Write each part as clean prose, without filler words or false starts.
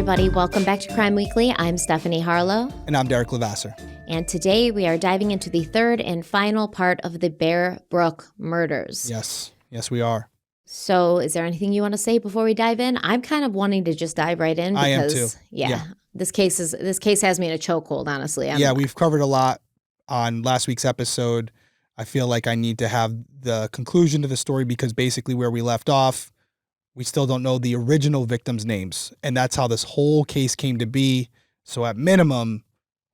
everybody. Welcome back to Crime Weekly. I'm Stephanie Harlow. And I'm Derek Lavasser. And today we are diving into the third and final part of the Bear Brook murders. Yes, we are. So is there anything you want to say before we dive in? I'm kind of wanting to just dive right in because, I am too. Yeah. This case has me in a chokehold, honestly. We've covered a lot on last week's episode. I feel like I need to have the conclusion to the story because basically where we left off, we still don't know the original victims' names. And that's how this whole case came to be. So at minimum,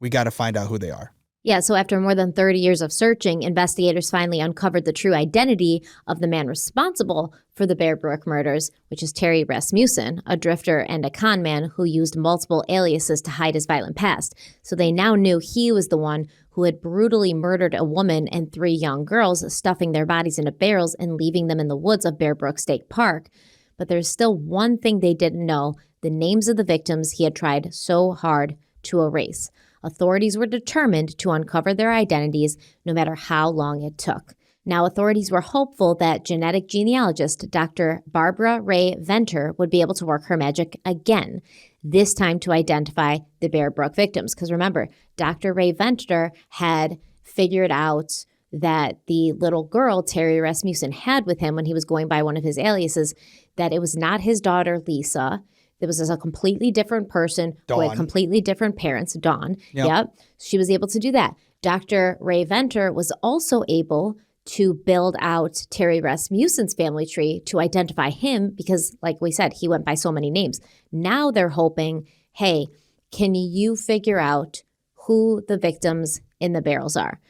we got to find out who they are. Yeah, so after more than 30 years of searching, investigators finally uncovered the true identity of the man responsible for the Bear Brook murders, which is Terry Rasmussen, a drifter and a con man who used multiple aliases to hide his violent past. So they now knew he was the one who had brutally murdered a woman and 3 young girls, stuffing their bodies into barrels and leaving them in the woods of Bear Brook State Park. But there's still one thing they didn't know: the names of the victims he had tried so hard to erase. Authorities were determined to uncover their identities no matter how long it took. Now, authorities were hopeful that genetic genealogist Dr. Barbara Ray Venter would be able to work her magic again, this time to identify the Bear Brook victims. Because remember, Dr. Ray Venter had figured out that the little girl Terry Rasmussen had with him when he was going by one of his aliases, that it was not his daughter, Lisa. It was a completely different person who had completely different parents, Dawn. Yep. She was able to do that. Dr. Ray Venter was also able to build out Terry Rasmussen's family tree to identify him because, like we said, he went by so many names. Now they're hoping, hey, can you figure out who the victims in the barrels are?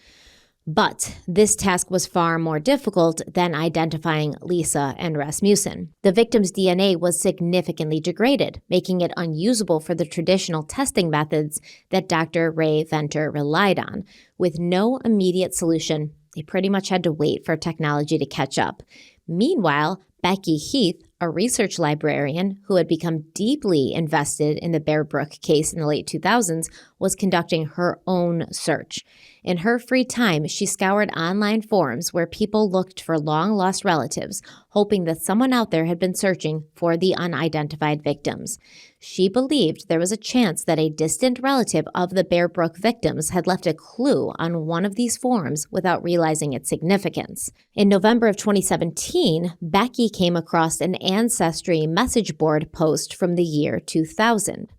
But this task was far more difficult than identifying Lisa and Rasmussen. The victim's DNA was significantly degraded, making it unusable for the traditional testing methods that Dr. Ray Venter relied on. With no immediate solution, they pretty much had to wait for technology to catch up. Meanwhile, Becky Heath, a research librarian who had become deeply invested in the Bear Brook case in the late 2000s, was conducting her own search. In her free time, she scoured online forums where people looked for long-lost relatives, hoping that someone out there had been searching for the unidentified victims. She believed there was a chance that a distant relative of the Bear Brook victims had left a clue on one of these forums without realizing its significance. In November of 2017, Becky came across an Ancestry message board post from the year 2000.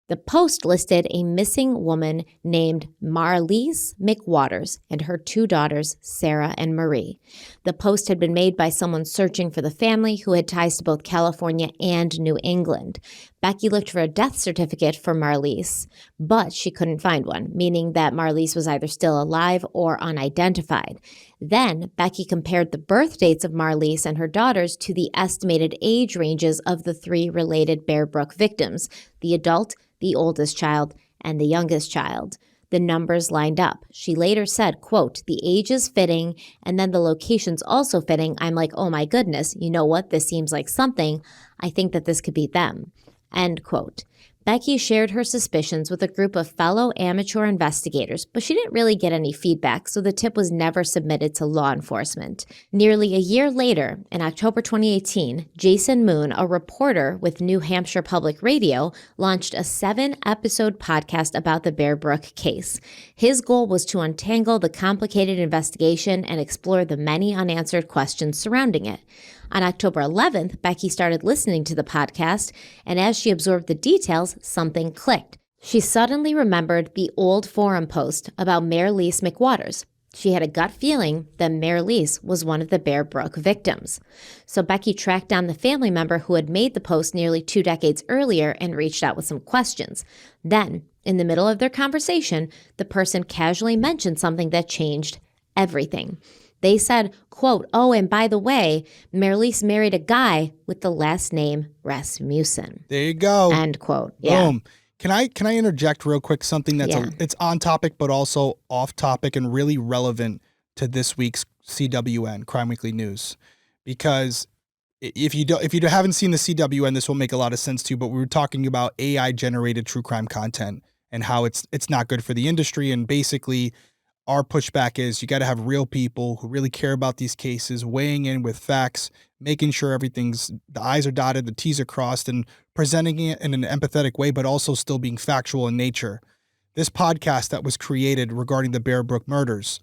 The post listed a missing woman named Marlise McWaters and her 2 daughters, Sarah and Marie. The post had been made by someone searching for the family who had ties to both California and New England. Becky looked for a death certificate for Marlise, but she couldn't find one, meaning that Marlise was either still alive or unidentified. Then, Becky compared the birth dates of Marlise and her daughters to the estimated age ranges of the 3 related Bear Brook victims, the adult, the oldest child, and the youngest child. The numbers lined up. She later said, quote, "The age is fitting, and then the location's also fitting. I'm like, oh my goodness, you know what? This seems like something. I think that this could be them." End quote. Becky shared her suspicions with a group of fellow amateur investigators, but she didn't really get any feedback, so the tip was never submitted to law enforcement. Nearly a year later, in October 2018, Jason Moon, a reporter with New Hampshire Public Radio, launched a 7-episode podcast about the Bear Brook case. His goal was to untangle the complicated investigation and explore the many unanswered questions surrounding it. On October 11th, Becky started listening to the podcast, and as she absorbed the details, something clicked. She suddenly remembered the old forum post about Marlise McWaters. She had a gut feeling that Marlise was one of the Bear Brook victims. So Becky tracked down the family member who had made the post nearly 2 decades earlier and reached out with some questions. Then, in the middle of their conversation, the person casually mentioned something that changed everything. They said, quote, "Oh, and by the way, Marlise married a guy with the last name Rasmussen." There you go. End quote. Yeah. Boom. Can I interject real quick something that's it's on topic but also off topic and really relevant to this week's CWN Crime Weekly News? Because if you haven't seen the CWN, this will make a lot of sense to you, but we were talking about AI generated true crime content and how it's not good for the industry, and basically our pushback is you got to have real people who really care about these cases, weighing in with facts, making sure the I's are dotted, the T's are crossed, and presenting it in an empathetic way, but also still being factual in nature. This podcast that was created regarding the Bear Brook murders,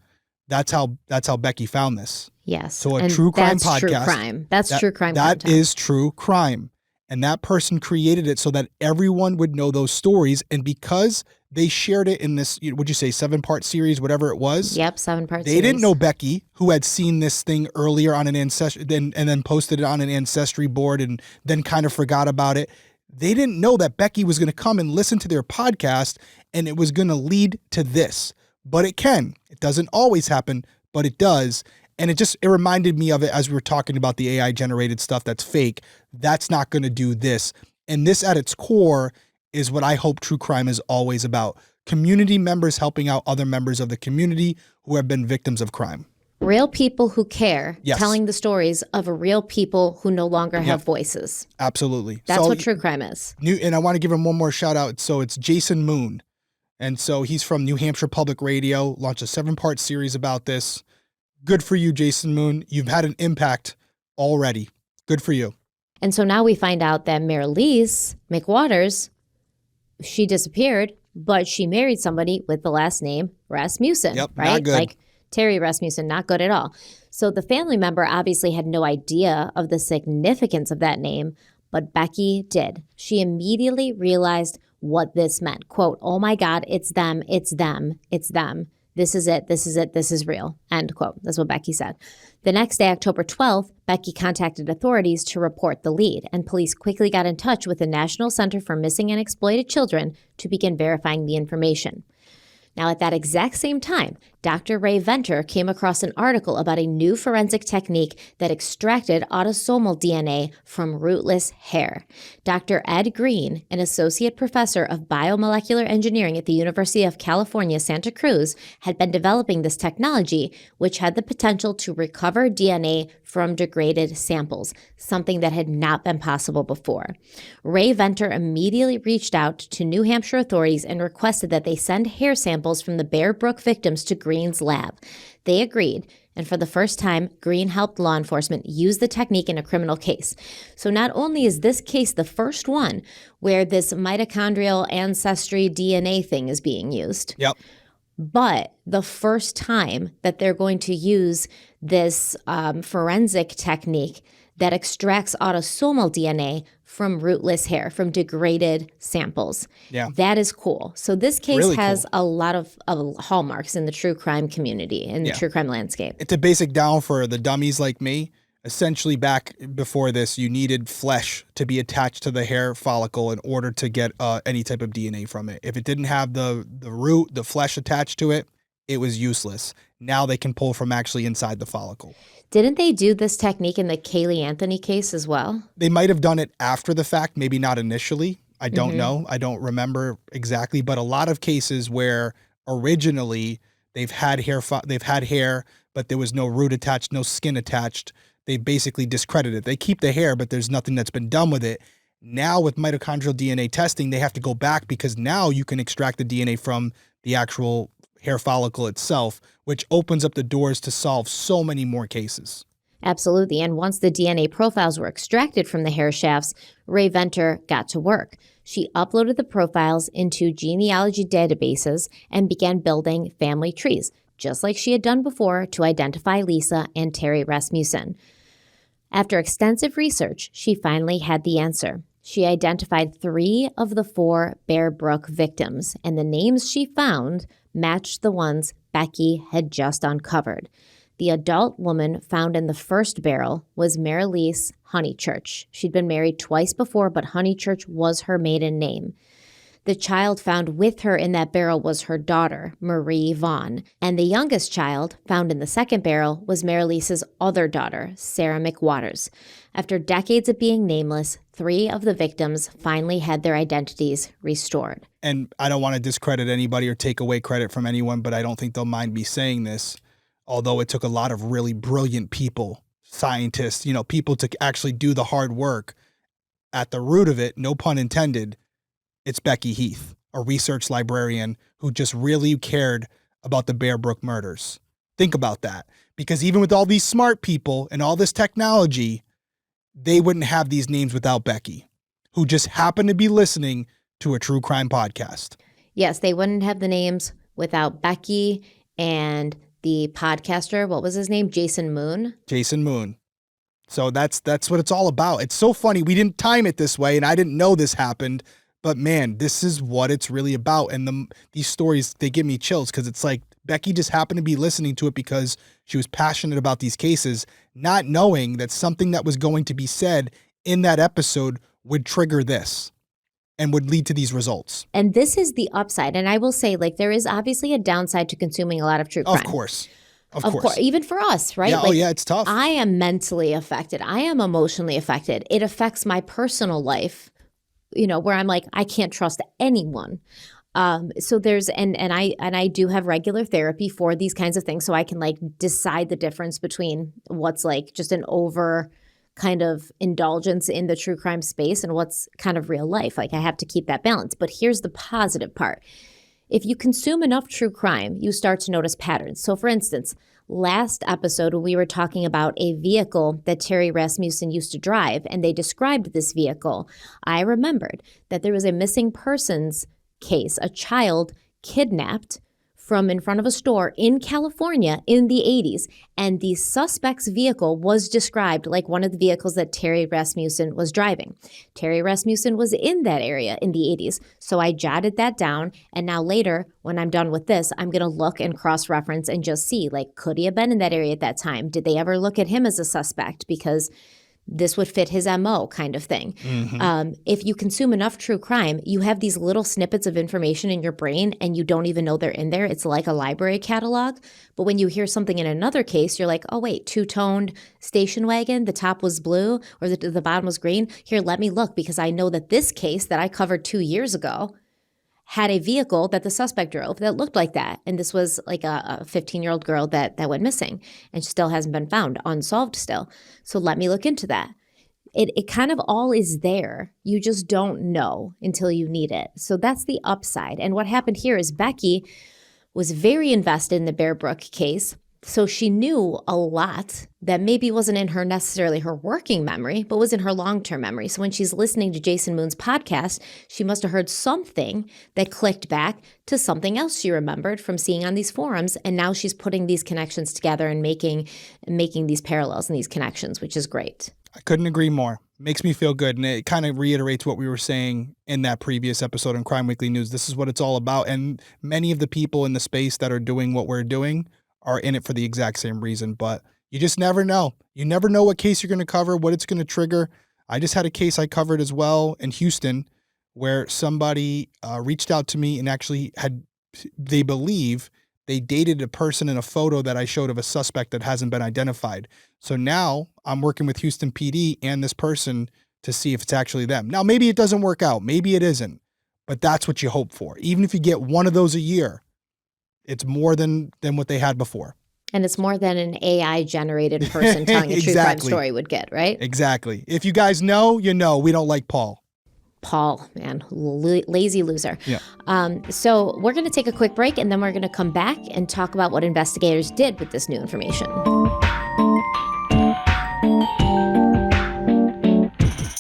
that's how Becky found this. Yes. So a true crime podcast. True crime. That's true crime. That is true crime. And that person created it so that everyone would know those stories. And because they shared it in this, would you say 7-part series, whatever it was? Yep, 7-part series. They didn't know Becky, who had seen this thing earlier on an ancestry, and then posted it on an ancestry board and then kind of forgot about it. They didn't know that Becky was going to come and listen to their podcast and it was going to lead to this. But it can. It doesn't always happen, but it does. And it reminded me of it as we were talking about the AI generated stuff that's fake. That's not going to do this. And this at its core is what I hope true crime is always about. Community members helping out other members of the community who have been victims of crime. Real people who care, Yes. telling the stories of real people who no longer have voices. Absolutely. That's what true crime is. And I want to give him one more shout out. So it's Jason Moon. And so he's from New Hampshire Public Radio, launched a 7-part series about this. Good for you, Jason Moon. You've had an impact already. Good for you. And so now we find out that Marylise McWaters, she disappeared, but she married somebody with the last name Rasmussen, Yep, right? not good. Like Terry Rasmussen, not good at all. So the family member obviously had no idea of the significance of that name, but Becky did. She immediately realized what this meant. Quote, "Oh my God, it's them, it's them, it's them. This is it, this is it, this is real." End quote. That's what Becky said. The next day, October 12th, Becky contacted authorities to report the lead, and police quickly got in touch with the National Center for Missing and Exploited Children to begin verifying the information. Now, at that exact same time, Dr. Ray Venter came across an article about a new forensic technique that extracted autosomal DNA from rootless hair. Dr. Ed Green, an associate professor of biomolecular engineering at the University of California, Santa Cruz, had been developing this technology, which had the potential to recover DNA from degraded samples, something that had not been possible before. Ray Venter immediately reached out to New Hampshire authorities and requested that they send hair samples from the Bear Brook victims to Green's lab. They agreed, and for the first time, Green helped law enforcement use the technique in a criminal case. So not only is this case the first one where this mitochondrial ancestry DNA thing is being used, Yep. but the first time that they're going to use this forensic technique that extracts autosomal DNA from rootless hair, from degraded samples. Yeah. That is cool. So this case Really has cool. a lot of hallmarks in the true crime community, in the true crime landscape. It's a basic down for the dummies like me. Essentially, back before this, you needed flesh to be attached to the hair follicle in order to get any type of DNA from it. If it didn't have the root, the flesh attached to it, it was useless. Now they can pull from actually inside the follicle. Didn't they do this technique in the Kaylee Anthony case as well? They might have done it after the fact, maybe not initially. I don't know. I don't remember exactly, but a lot of cases where originally they've had hair, but there was no root attached, no skin attached. They basically discredit it. They keep the hair, but there's nothing that's been done with it. Now with mitochondrial DNA testing, they have to go back because now you can extract the DNA from the actual hair follicle itself, which opens up the doors to solve so many more cases. Absolutely. And once the DNA profiles were extracted from the hair shafts, Ray Venter got to work. She uploaded the profiles into genealogy databases and began building family trees, just like she had done before to identify Lisa and Terry Rasmussen. After extensive research, she finally had the answer. She identified 3 of the 4 Bear Brook victims, and the names she found matched the ones Becky had just uncovered. The adult woman found in the first barrel was Marylise Honeychurch. She'd been married twice before, but Honeychurch was her maiden name. The child found with her in that barrel was her daughter, Marie Vaughn, and the youngest child found in the second barrel was Marylise's other daughter, Sarah McWaters. After decades of being nameless, 3 of the victims finally had their identities restored. And I don't want to discredit anybody or take away credit from anyone, but I don't think they'll mind me saying this. Although it took a lot of really brilliant people, scientists, people to actually do the hard work. At the root of it, no pun intended, it's Becky Heath, a research librarian who just really cared about the Bear Brook murders. Think about that. Because even with all these smart people and all this technology, they wouldn't have these names without Becky, who just happened to be listening to a true crime podcast. Yes, they wouldn't have the names without Becky and the podcaster. What was his name? Jason Moon. Jason Moon. So that's what it's all about. It's so funny. We didn't time it this way, and I didn't know this happened. But man, this is what it's really about. And these stories, they give me chills because it's like Becky just happened to be listening to it because she was passionate about these cases, not knowing that something that was going to be said in that episode would trigger this and would lead to these results. And this is the upside. And I will say, like, there is obviously a downside to consuming a lot of true crime. Of course. Of course. Even for us, right? Yeah, like, it's tough. I am mentally affected. I am emotionally affected. It affects my personal life, where I'm like, I can't trust anyone. So there's, and I do have regular therapy for these kinds of things. So I can like decide the difference between what's like just an over kind of indulgence in the true crime space and what's kind of real life. Like I have to keep that balance. But here's the positive part. If you consume enough true crime, you start to notice patterns. So for instance, last episode when we were talking about a vehicle that Terry Rasmussen used to drive and they described this vehicle, I remembered that there was a missing persons case, a child kidnapped from in front of a store in California in the 80s. And the suspect's vehicle was described like one of the vehicles that Terry Rasmussen was driving. Terry Rasmussen was in that area in the 80s. So I jotted that down. And now later, when I'm done with this, I'm going to look and cross-reference and just see, like, could he have been in that area at that time? Did they ever look at him as a suspect? Because this would fit his MO kind of thing. Mm-hmm. If you consume enough true crime, you have these little snippets of information in your brain and you don't even know they're in there. It's like a library catalog. But when you hear something in another case, you're like, oh, wait, two-toned station wagon, the top was blue or the bottom was green. Here, let me look because I know that this case that I covered 2 years ago had a vehicle that the suspect drove that looked like that. And this was like a 15-year-old girl that went missing and still hasn't been found, unsolved still. So let me look into that. It kind of all is there. You just don't know until you need it. So that's the upside. And what happened here is Becky was very invested in the Bear Brook case. So she knew a lot that maybe wasn't in her necessarily her working memory, but was in her long-term memory. So when she's listening to Jason Moon's podcast, she must have heard something that clicked back to something else she remembered from seeing on these forums. And now she's putting these connections together and making these parallels and these connections, which is great. I couldn't agree more. Makes me feel good. And it kind of reiterates what we were saying in that previous episode on Crime Weekly News. This is what it's all about. And many of the people in the space that are doing what we're doing are in it for the exact same reason, but you just never know. You never know what case you're going to cover, what it's going to trigger. I just had a case I covered as well in Houston where somebody reached out to me and actually they believe they dated a person in a photo that I showed of a suspect that hasn't been identified. So now I'm working with Houston PD and this person to see if it's actually them. Now, maybe it doesn't work out. Maybe it isn't, but that's what you hope for. Even if you get one of those a year, it's more than what they had before. And it's more than an AI-generated person telling a true crime story would get, right? Exactly. If you guys know, you know. We don't like Paul. Paul, man, lazy loser. Yeah. So we're going to take a quick break, and then we're going to come back and talk about what investigators did with this new information.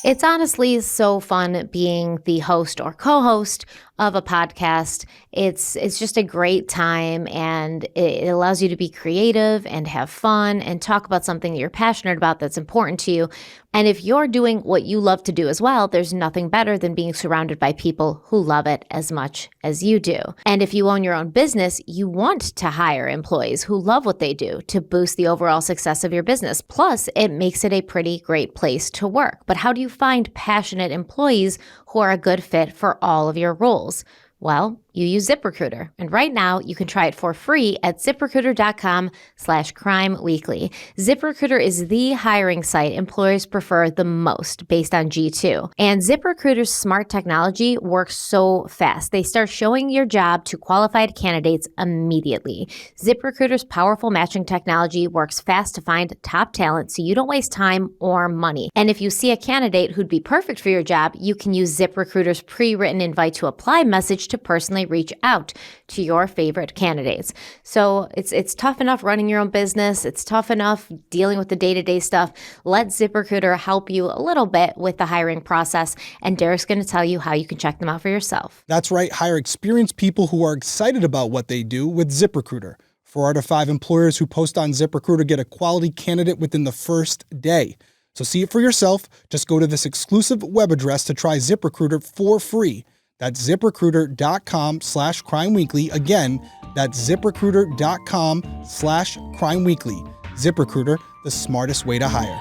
It's honestly so fun being the host or co-host of a podcast. It's just a great time, and it allows you to be creative and have fun and talk about something that you're passionate about that's important to you. And if you're doing what you love to do as well, there's nothing better than being surrounded by people who love it as much as you do. And if you own your own business, you want to hire employees who love what they do to boost the overall success of your business. Plus, it makes it a pretty great place to work. But how do you find passionate employees who are a good fit for all of your roles? Well, you use ZipRecruiter. And right now, you can try it for free at ZipRecruiter.com/crimeweekly. ZipRecruiter is the hiring site employers prefer the most based on G2. And ZipRecruiter's smart technology works so fast. They start showing your job to qualified candidates immediately. ZipRecruiter's powerful matching technology works fast to find top talent so you don't waste time or money. And if you see a candidate who'd be perfect for your job, you can use ZipRecruiter's pre-written invite to apply message to personally definitely reach out to your favorite candidates. So it's tough enough running your own business. It's tough enough dealing with the day-to-day stuff. Let ZipRecruiter help you a little bit with the hiring process, and Derek's going to tell you how you can check them out for yourself. That's right. Hire experienced people who are excited about what they do with ZipRecruiter. 4 out of 5 employers who post on ZipRecruiter get a quality candidate within the first day. So see it for yourself. Just go to this exclusive web address to try ZipRecruiter for free. That's ZipRecruiter.com/crimeweekly. Again, that's ZipRecruiter.com/crimeweekly. ZipRecruiter, the smartest way to hire.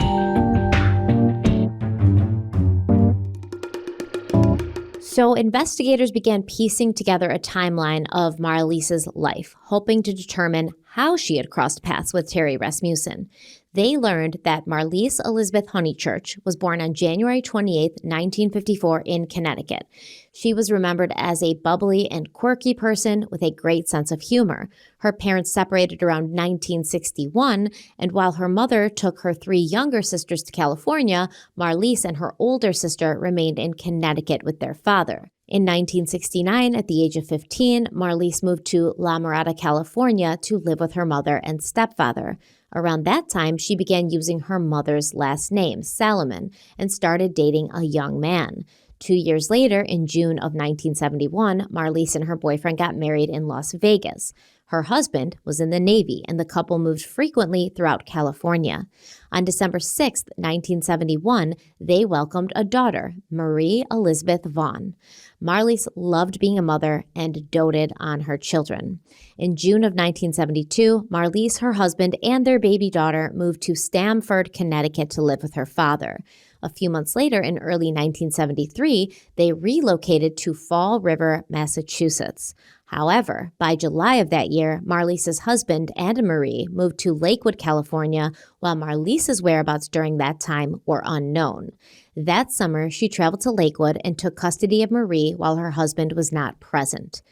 So investigators began piecing together a timeline of Marlise's life, hoping to determine how she had crossed paths with Terry Rasmussen. They learned that Marlise Elizabeth Honeychurch was born on January 28, 1954 in Connecticut. She was remembered as a bubbly and quirky person with a great sense of humor. Her parents separated around 1961, and while her mother took her 3 younger sisters to California, Marlise and her older sister remained in Connecticut with their father. In 1969, at the age of 15, Marlise moved to La Mirada, California to live with her mother and stepfather. Around that time, she began using her mother's last name, Salomon, and started dating a young man. 2 years later, in June of 1971, Marlise and her boyfriend got married in Las Vegas. Her husband was in the Navy, and the couple moved frequently throughout California. On December 6, 1971, they welcomed a daughter, Marie Elizabeth Vaughn. Marlise loved being a mother and doted on her children. In June of 1972, Marlise, her husband, and their baby daughter moved to Stamford, Connecticut to live with her father. A few months later, in early 1973, they relocated to Fall River, Massachusetts. However, by July of that year, Marlise's husband and Marie moved to Lakewood, California, while Marlise's whereabouts during that time were unknown. That summer, she traveled to Lakewood and took custody of Marie while her husband was not present.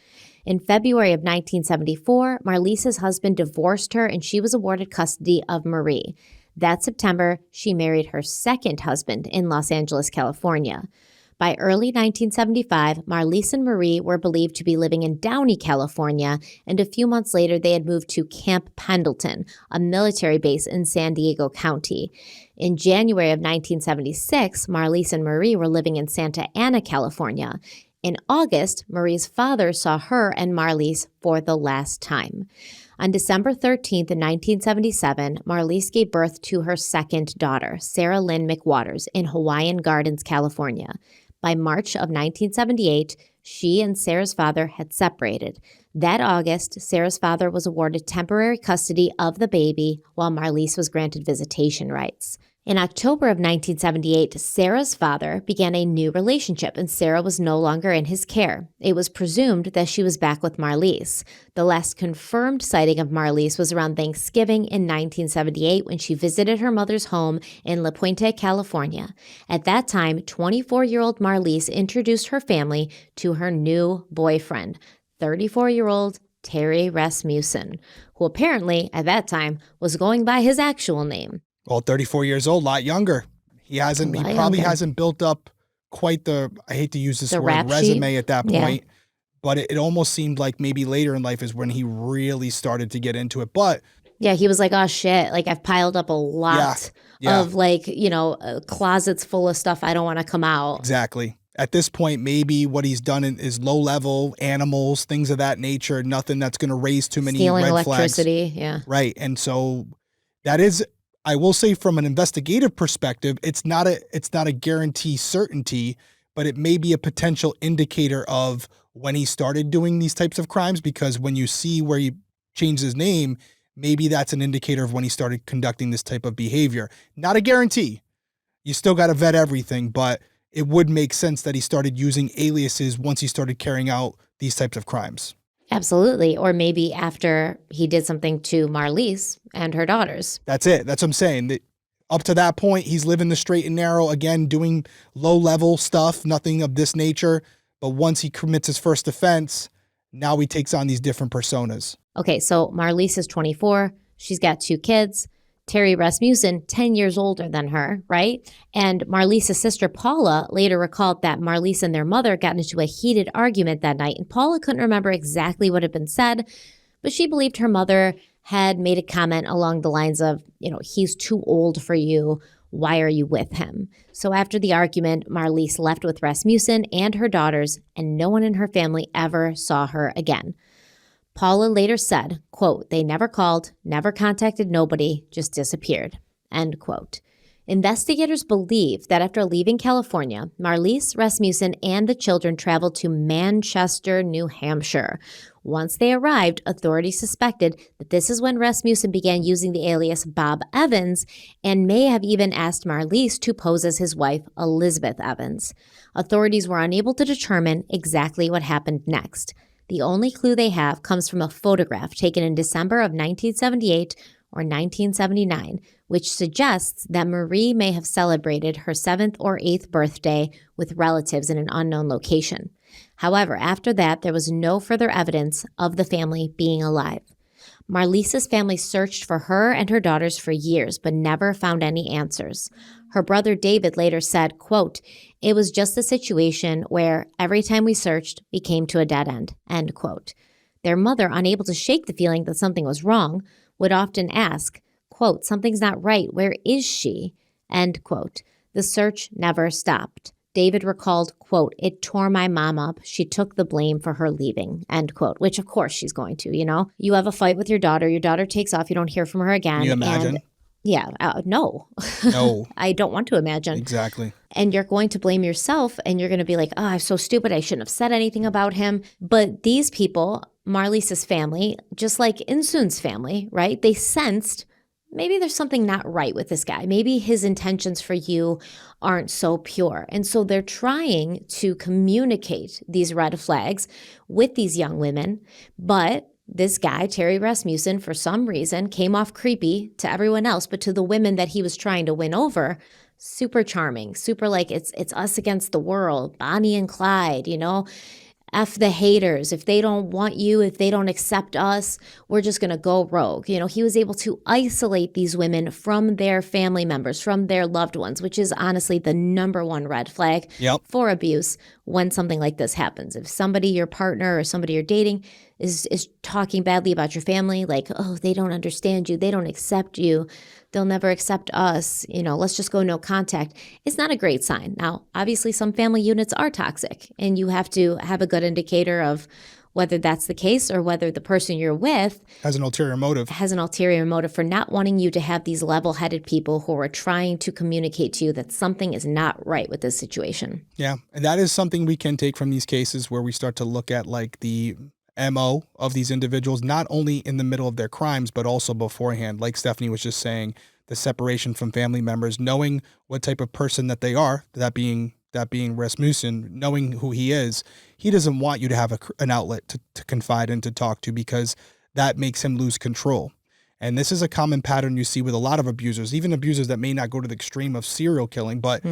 In February of 1974, Marlise's husband divorced her and she was awarded custody of Marie. That September, she married her second husband in Los Angeles, California. By early 1975, Marlise and Marie were believed to be living in Downey, California, and a few months later they had moved to Camp Pendleton, a military base in San Diego County. In January of 1976, Marlise and Marie were living in Santa Ana, California. In August, Marie's father saw her and Marlise for the last time. On December 13, 1977, Marlise gave birth to her second daughter, Sarah Lynn McWaters, in Hawaiian Gardens, California. By March of 1978, she and Sarah's father had separated. That August, Sarah's father was awarded temporary custody of the baby while Marlise was granted visitation rights. In October of 1978, Sarah's father began a new relationship and Sarah was no longer in his care. It was presumed that she was back with Marlise. The last confirmed sighting of Marlise was around Thanksgiving in 1978 when she visited her mother's home in La Puente, California. At that time, 24-year-old Marlise introduced her family to her new boyfriend, 34-year-old Terry Rasmussen, who apparently, at that time, was going by his actual name. Well, 34 years old, a lot younger. He probably hasn't built up quite I hate to use this word, resume at that point, but it almost seemed like maybe later in life is when he really started to get into it. But yeah, he was like, oh shit, like I've piled up a lot of closets full of stuff I don't want to come out. Exactly. At this point, maybe what he's done is low level animals, things of that nature, nothing that's going to raise too many Stealing red electricity, flags. Right. And so that is, I will say from an investigative perspective, it's not a guarantee certainty, but it may be a potential indicator of when he started doing these types of crimes, because when you see where he changed his name, maybe that's an indicator of when he started conducting this type of behavior. Not a guarantee. You still got to vet everything, but it would make sense that he started using aliases once he started carrying out these types of crimes. Absolutely. Or maybe after he did something to Marlise and her daughters. That's it. That's what I'm saying. Up to that point, he's living the straight and narrow, again, doing low-level stuff, nothing of this nature. But once he commits his first offense, now he takes on these different personas. Okay, so Marlise is 24. She's got 2 kids. Terry Rasmussen, 10 years older than her, right? And Marlisa's sister Paula later recalled that Marlisa and their mother got into a heated argument that night, and Paula couldn't remember exactly what had been said, but she believed her mother had made a comment along the lines of, he's too old for you. Why are you with him? So after the argument, Marlise left with Rasmussen and her daughters, and no one in her family ever saw her again. Paula later said, quote, "They never called, never contacted nobody, just disappeared," end quote. Investigators believe that after leaving California, Marlise, Rasmussen, and the children traveled to Manchester, New Hampshire. Once they arrived, authorities suspected that this is when Rasmussen began using the alias Bob Evans and may have even asked Marlise to pose as his wife, Elizabeth Evans. Authorities were unable to determine exactly what happened next. The only clue they have comes from a photograph taken in December of 1978 or 1979, which suggests that Marie may have celebrated her 7th or 8th birthday with relatives in an unknown location. However, after that, there was no further evidence of the family being alive. Marlisa's family searched for her and her daughters for years, but never found any answers. Her brother David later said, quote, "It was just a situation where every time we searched, we came to a dead end," end quote. Their mother, unable to shake the feeling that something was wrong, would often ask, quote, "Something's not right. Where is she?" End quote. The search never stopped. David recalled, quote, "It tore my mom up. She took the blame for her leaving," end quote, which of course she's going to, You have a fight with your daughter takes off, you don't hear from her again. Can you imagine? No. No. I don't want to imagine. Exactly. And you're going to blame yourself and you're going to be like, oh, I'm so stupid. I shouldn't have said anything about him. But these people, Marlisa's family, just like Insun's family, right? They sensed maybe there's something not right with this guy. Maybe his intentions for you aren't so pure. And so they're trying to communicate these red flags with these young women. But this guy, Terry Rasmussen, for some reason came off creepy to everyone else, but to the women that he was trying to win over, super charming, super like it's us against the world, Bonnie and Clyde, F the haters. If they don't want you, if they don't accept us, we're just going to go rogue. He was able to isolate these women from their family members, from their loved ones, which is honestly the number one red flag for abuse when something like this happens. If somebody, your partner or somebody you're dating is talking badly about your family, like, oh, they don't understand you, they don't accept you, they'll never accept us, let's just go no contact. It's not a great sign. Now, obviously, some family units are toxic, and you have to have a good indicator of whether that's the case or whether the person you're with has an ulterior motive for not wanting you to have these level-headed people who are trying to communicate to you that something is not right with this situation. Yeah, and that is something we can take from these cases where we start to look at like the MO of these individuals, not only in the middle of their crimes, but also beforehand. Like Stephanie was just saying, the separation from family members, knowing what type of person that they are, that being Rasmussen, knowing who he is, he doesn't want you to have an outlet to confide and to talk to, because that makes him lose control. And this is a common pattern you see with a lot of abusers, even abusers that may not go to the extreme of serial killing, but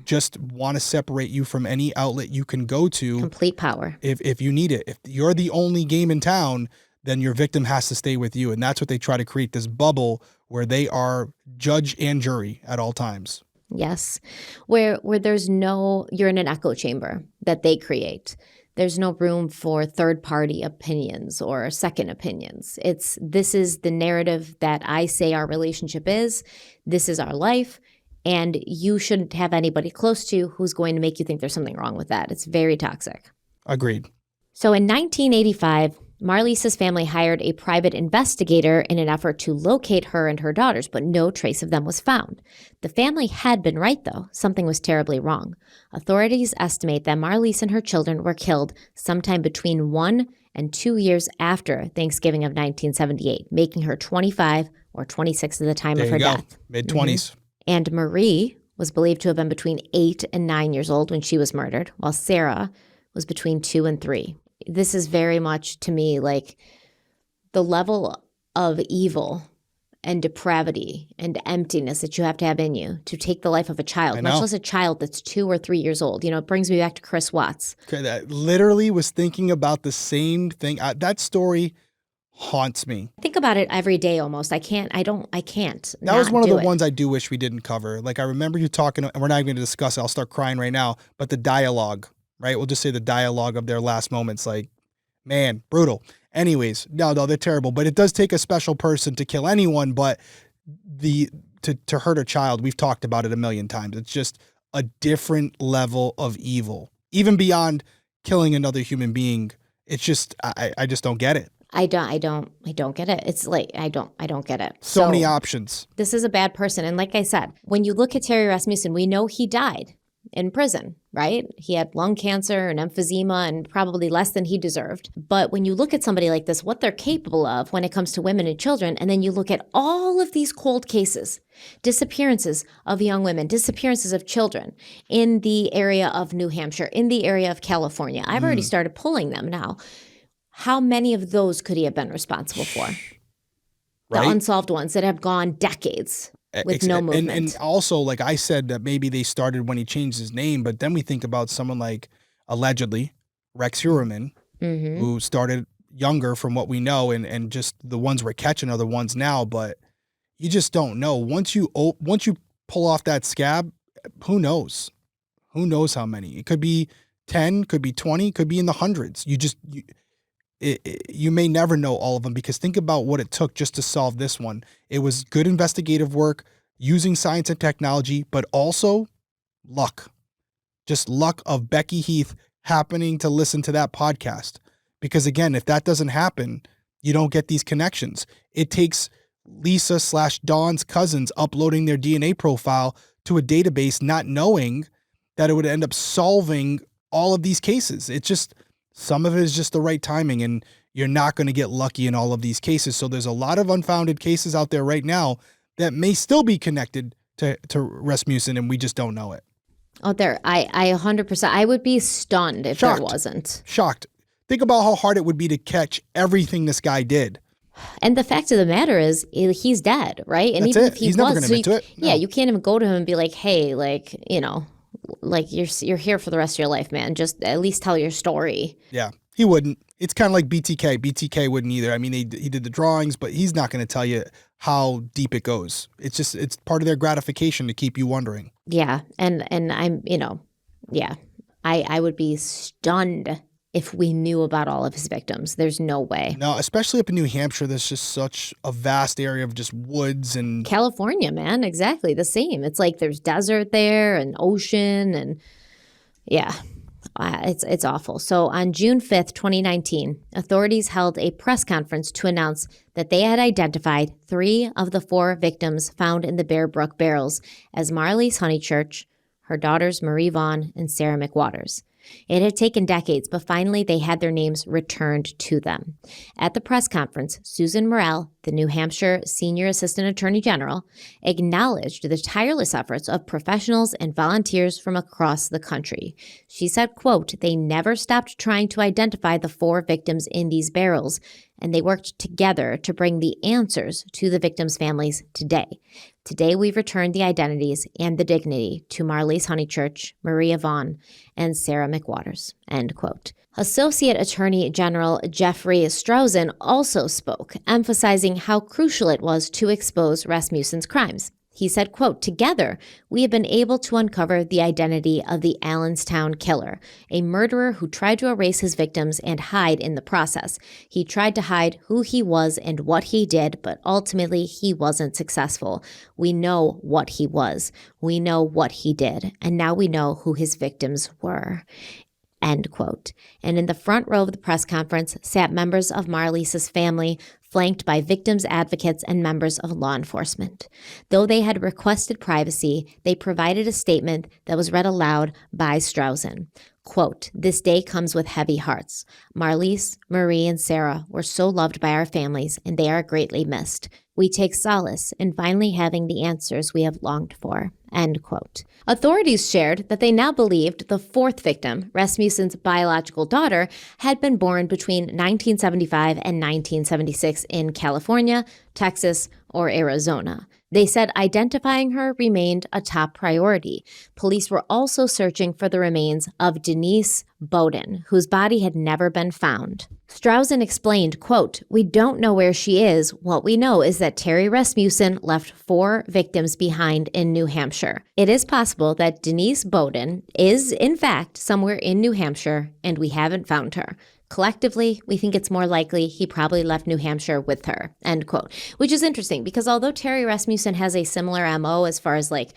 just want to separate you from any outlet you can go to. Complete power. If you need it. If you're the only game in town, then your victim has to stay with you. And that's what they try to create, this bubble where they are judge and jury at all times. Yes. Where there's you're in an echo chamber that they create. There's no room for third-party opinions or second opinions. This is the narrative that I say our relationship is. This is our life. And you shouldn't have anybody close to you who's going to make you think there's something wrong with that. It's very toxic. Agreed. So in 1985, Marlisa's family hired a private investigator in an effort to locate her and her daughters, but no trace of them was found. The family had been right, though. Something was terribly wrong. Authorities estimate that Marlise and her children were killed sometime between 1 and 2 years after Thanksgiving of 1978, making her 25 or 26 at the time of her death. Mid-20s. And Marie was believed to have been between 8 and 9 years old when she was murdered, while Sarah was between 2 and 3. This is very much, to me, like the level of evil and depravity and emptiness that you have to have in you to take the life of a child, much less a child that's 2 or 3 years old. It brings me back to Chris Watts. Okay, I literally was thinking about the same thing. That story haunts me. I think about it every day almost. I can't. That was one of the ones I do wish we didn't cover. Like, I remember you talking, and we're not even going to discuss it. I'll start crying right now. But the dialogue, right? We'll just say the dialogue of their last moments. Like, man, brutal. Anyways, no, they're terrible. But it does take a special person to kill anyone. But to hurt a child, we've talked about it a million times. It's just a different level of evil, even beyond killing another human being. It's just, I just don't get it. I don't get it. It's like, I don't get it. So many options. This is a bad person. And like I said, when you look at Terry Rasmussen, we know he died in prison, right? He had lung cancer and emphysema and probably less than he deserved. But when you look at somebody like this, what they're capable of when it comes to women and children, and then you look at all of these cold cases, disappearances of young women, disappearances of children in the area of New Hampshire, in the area of California. I've already started pulling them now. How many of those could he have been responsible for? The unsolved ones that have gone decades with no movement. And also, like I said, that maybe they started when he changed his name, but then we think about someone like, allegedly, Rex Heuermann, who started younger from what we know, and just the ones we're catching are the ones now, but you just don't know. Once you pull off that scab, who knows? Who knows how many? It could be 10, could be 20, could be in the hundreds. You may never know all of them, because think about what it took just to solve this one. It was good investigative work, using science and technology, but also luck. Just luck of Becky Heath happening to listen to that podcast. Because again, if that doesn't happen, you don't get these connections. It takes Lisa/Dawn's cousins uploading their DNA profile to a database, not knowing that it would end up solving all of these cases. It's just, some of it is just the right timing, and you're not going to get lucky in all of these cases. So there's a lot of unfounded cases out there right now that may still be connected to Rasmussen, and we just don't know it. Oh, I 100%. I would be stunned if there wasn't. Shocked. Think about how hard it would be to catch everything this guy did. And the fact of the matter is, he's dead, right? And That's even it. if He's never going to admit to it. No. Yeah, you can't even go to him and be like, hey, like, like you're here for the rest of your life, man. Just at least tell your story. Yeah, he wouldn't. It's kind of like BTK. BTK wouldn't either. I mean, he did the drawings, but he's not going to tell you how deep it goes. It's part of their gratification to keep you wondering. Yeah, and I'm, yeah, I would be stunned if we knew about all of his victims. There's no way. No, especially up in New Hampshire, there's just such a vast area of just woods and... California, man, exactly the same. It's like there's desert there and ocean and yeah, it's awful. So on June 5th, 2019, authorities held a press conference to announce that they had identified 3 of the 4 victims found in the Bear Brook barrels as Marlise Honeychurch, her daughters Marie Vaughn and Sarah McWaters. It had taken decades, but finally they had their names returned to them. At the press conference, Susan Morrell, the New Hampshire Senior Assistant Attorney General, acknowledged the tireless efforts of professionals and volunteers from across the country. She said, quote, "They never stopped trying to identify the 4 victims in these barrels, and they worked together to bring the answers to the victims' families today. Today, we've returned the identities and the dignity to Marlise Honeychurch, Maria Vaughn, and Sarah McWaters," end quote. Associate Attorney General Jeffrey Strausen also spoke, emphasizing how crucial it was to expose Rasmussen's crimes. He said, quote, "Together, we have been able to uncover the identity of the Allenstown killer, a murderer who tried to erase his victims and hide in the process. He tried to hide who he was and what he did, but ultimately he wasn't successful. We know what he was. We know what he did. And now we know who his victims were." End quote. And in the front row of the press conference sat members of Marlise's family, flanked by victims' advocates and members of law enforcement. Though they had requested privacy, they provided a statement that was read aloud by Strausen. Quote, "This day comes with heavy hearts. Marlise, Marie, and Sarah were so loved by our families, and they are greatly missed. We take solace in finally having the answers we have longed for." End quote. Authorities shared that they now believed the 4th victim, Rasmussen's biological daughter, had been born between 1975 and 1976 in California, Texas, or Arizona. They said identifying her remained a top priority. Police were also searching for the remains of Denise Bowden, whose body had never been found. Strausen explained, quote, "We don't know where she is. What we know is that Terry Rasmussen left 4 victims behind in New Hampshire. It is possible that Denise Bowden is, in fact, somewhere in New Hampshire, and we haven't found her. Collectively, we think it's more likely he probably left New Hampshire with her," end quote. Which is interesting because although Terry Rasmussen has a similar MO as far as like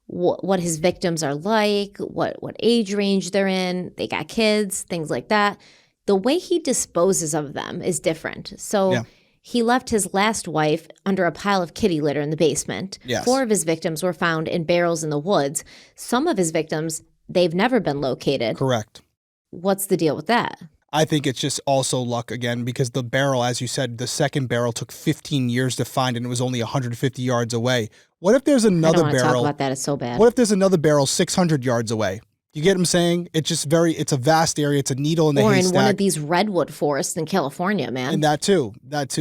what his victims are like, what age range they're in, they got kids, things like that, the way he disposes of them is different. So he left his last wife under a pile of kitty litter in the basement. Yes. 4 of his victims were found in barrels in the woods. Some of his victims, they've never been located. Correct. What's the deal with that? I think it's just also luck again because the barrel, as you said, the second barrel took 15 years to find and it was only 150 yards away. What if there's another I don't want to barrel? talk about that. It's so bad. What if there's another barrel 600 yards away? You get what I'm saying? It's just it's a vast area. It's a needle in the haystack. Or in one of these redwood forests in California, man. And that too.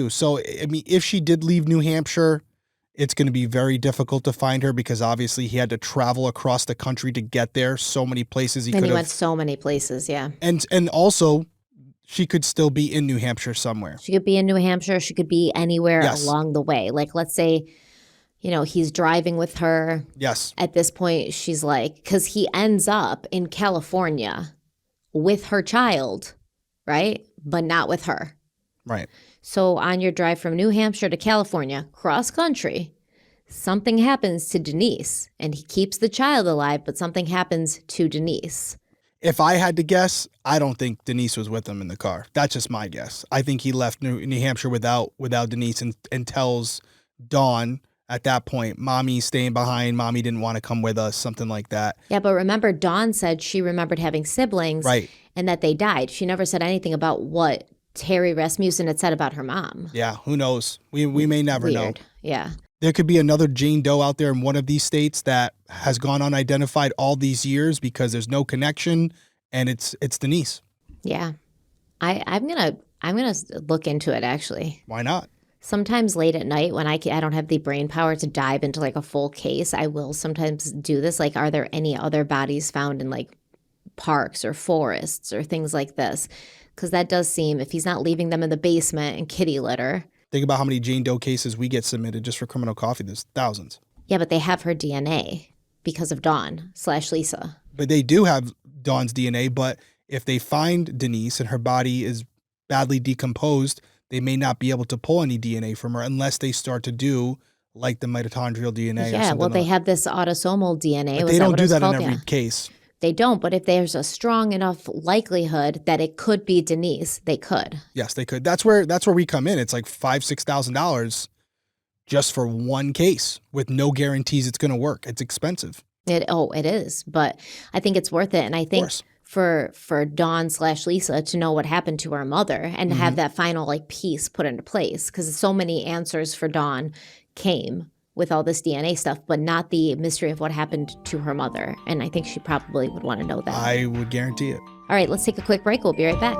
So, I mean, if she did leave New Hampshire, it's going to be very difficult to find her because obviously he had to travel across the country to get there. So many places he could have. And he went so many places, yeah. And also, she could still be in New Hampshire somewhere. She could be in New Hampshire. She could be anywhere along the way. Like, let's say, he's driving with her. Yes. At this point, she's like, because he ends up in California with her child, right? But not with her. Right. So on your drive from New Hampshire to California, cross country, something happens to Denise and he keeps the child alive, but something happens to Denise. If I had to guess, I don't think Denise was with him in the car. That's just my guess. I think he left New Hampshire without Denise and tells Dawn at that point, Mommy's staying behind. Mommy didn't want to come with us, something like that. Yeah, but remember, Dawn said she remembered having siblings and that they died. She never said anything about what Terry Rasmussen had said about her mom. Yeah, who knows? We may never know. Yeah. There could be another Jane Doe out there in one of these states that has gone unidentified all these years because there's no connection, and it's Denise. Yeah, I'm gonna look into it actually. Why not? Sometimes late at night when I don't have the brain power to dive into like a full case, I will sometimes do this. Like, are there any other bodies found in like parks or forests or things like this? Because that does seem, if he's not leaving them in the basement and kitty litter. Think about how many Jane Doe cases we get submitted just for criminal coffee. There's thousands. Yeah, but they have her DNA because of Dawn/Lisa. But they do have Dawn's DNA, but if they find Denise and her body is badly decomposed, they may not be able to pull any DNA from her unless they start to do like the mitochondrial DNA. Yeah, well, they have this autosomal DNA. But they don't do that in every case. They don't, but if there's a strong enough likelihood that it could be Denise, they could. Yes, they could. That's where we come in. It's like $5,000-$6,000 just for one case with no guarantees it's going to work. It's expensive. It is, but I think it's worth it. And I think for Dawn/Lisa to know what happened to her mother and to have that final like piece put into place, because so many answers for Dawn came with all this DNA stuff, but not the mystery of what happened to her mother. And I think she probably would want to know that. I would guarantee it. All right, let's take a quick break. We'll be right back.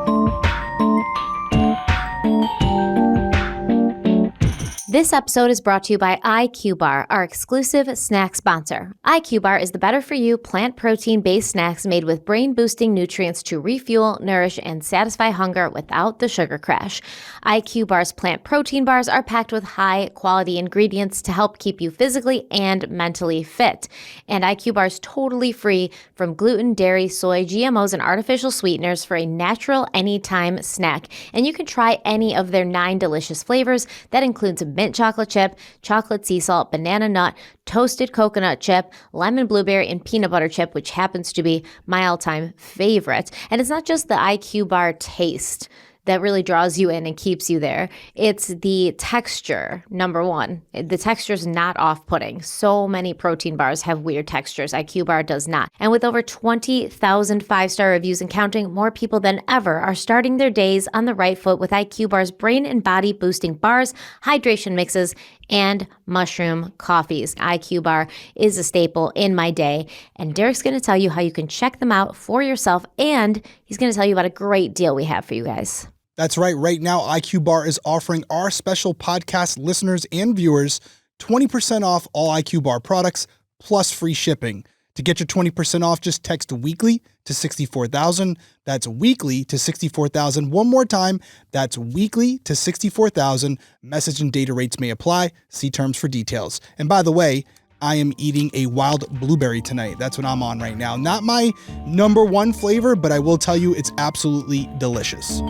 This episode is brought to you by IQBAR, our exclusive snack sponsor. IQBAR is the better-for-you plant protein-based snacks made with brain-boosting nutrients to refuel, nourish, and satisfy hunger without the sugar crash. IQBAR's plant protein bars are packed with high-quality ingredients to help keep you physically and mentally fit. And IQBAR is totally free from gluten, dairy, soy, GMOs, and artificial sweeteners for a natural anytime snack. And you can try any of their 9 delicious flavors. That includes mint chocolate chip, chocolate sea salt, banana nut, toasted coconut chip, lemon blueberry, and peanut butter chip, which happens to be my all-time favorite. And it's not just the IQBAR taste that really draws you in and keeps you there. It's the texture, number one. The texture is not off-putting. So many protein bars have weird textures. IQBAR does not. And with over 20,000 5-star reviews and counting, more people than ever are starting their days on the right foot with IQBAR's brain and body boosting bars, hydration mixes, and mushroom coffees. IQBAR is a staple in my day. And Derek's going to tell you how you can check them out for yourself. And he's going to tell you about a great deal we have for you guys. That's right. Right now, IQBAR is offering our special podcast listeners and viewers 20% off all IQBAR products plus free shipping. To get your 20% off, just text weekly to 64,000. That's weekly to 64,000. One more time, that's weekly to 64,000. Message and data rates may apply. See terms for details. And by the way, I am eating a wild blueberry tonight. That's what I'm on right now. Not my number one flavor, but I will tell you it's absolutely delicious.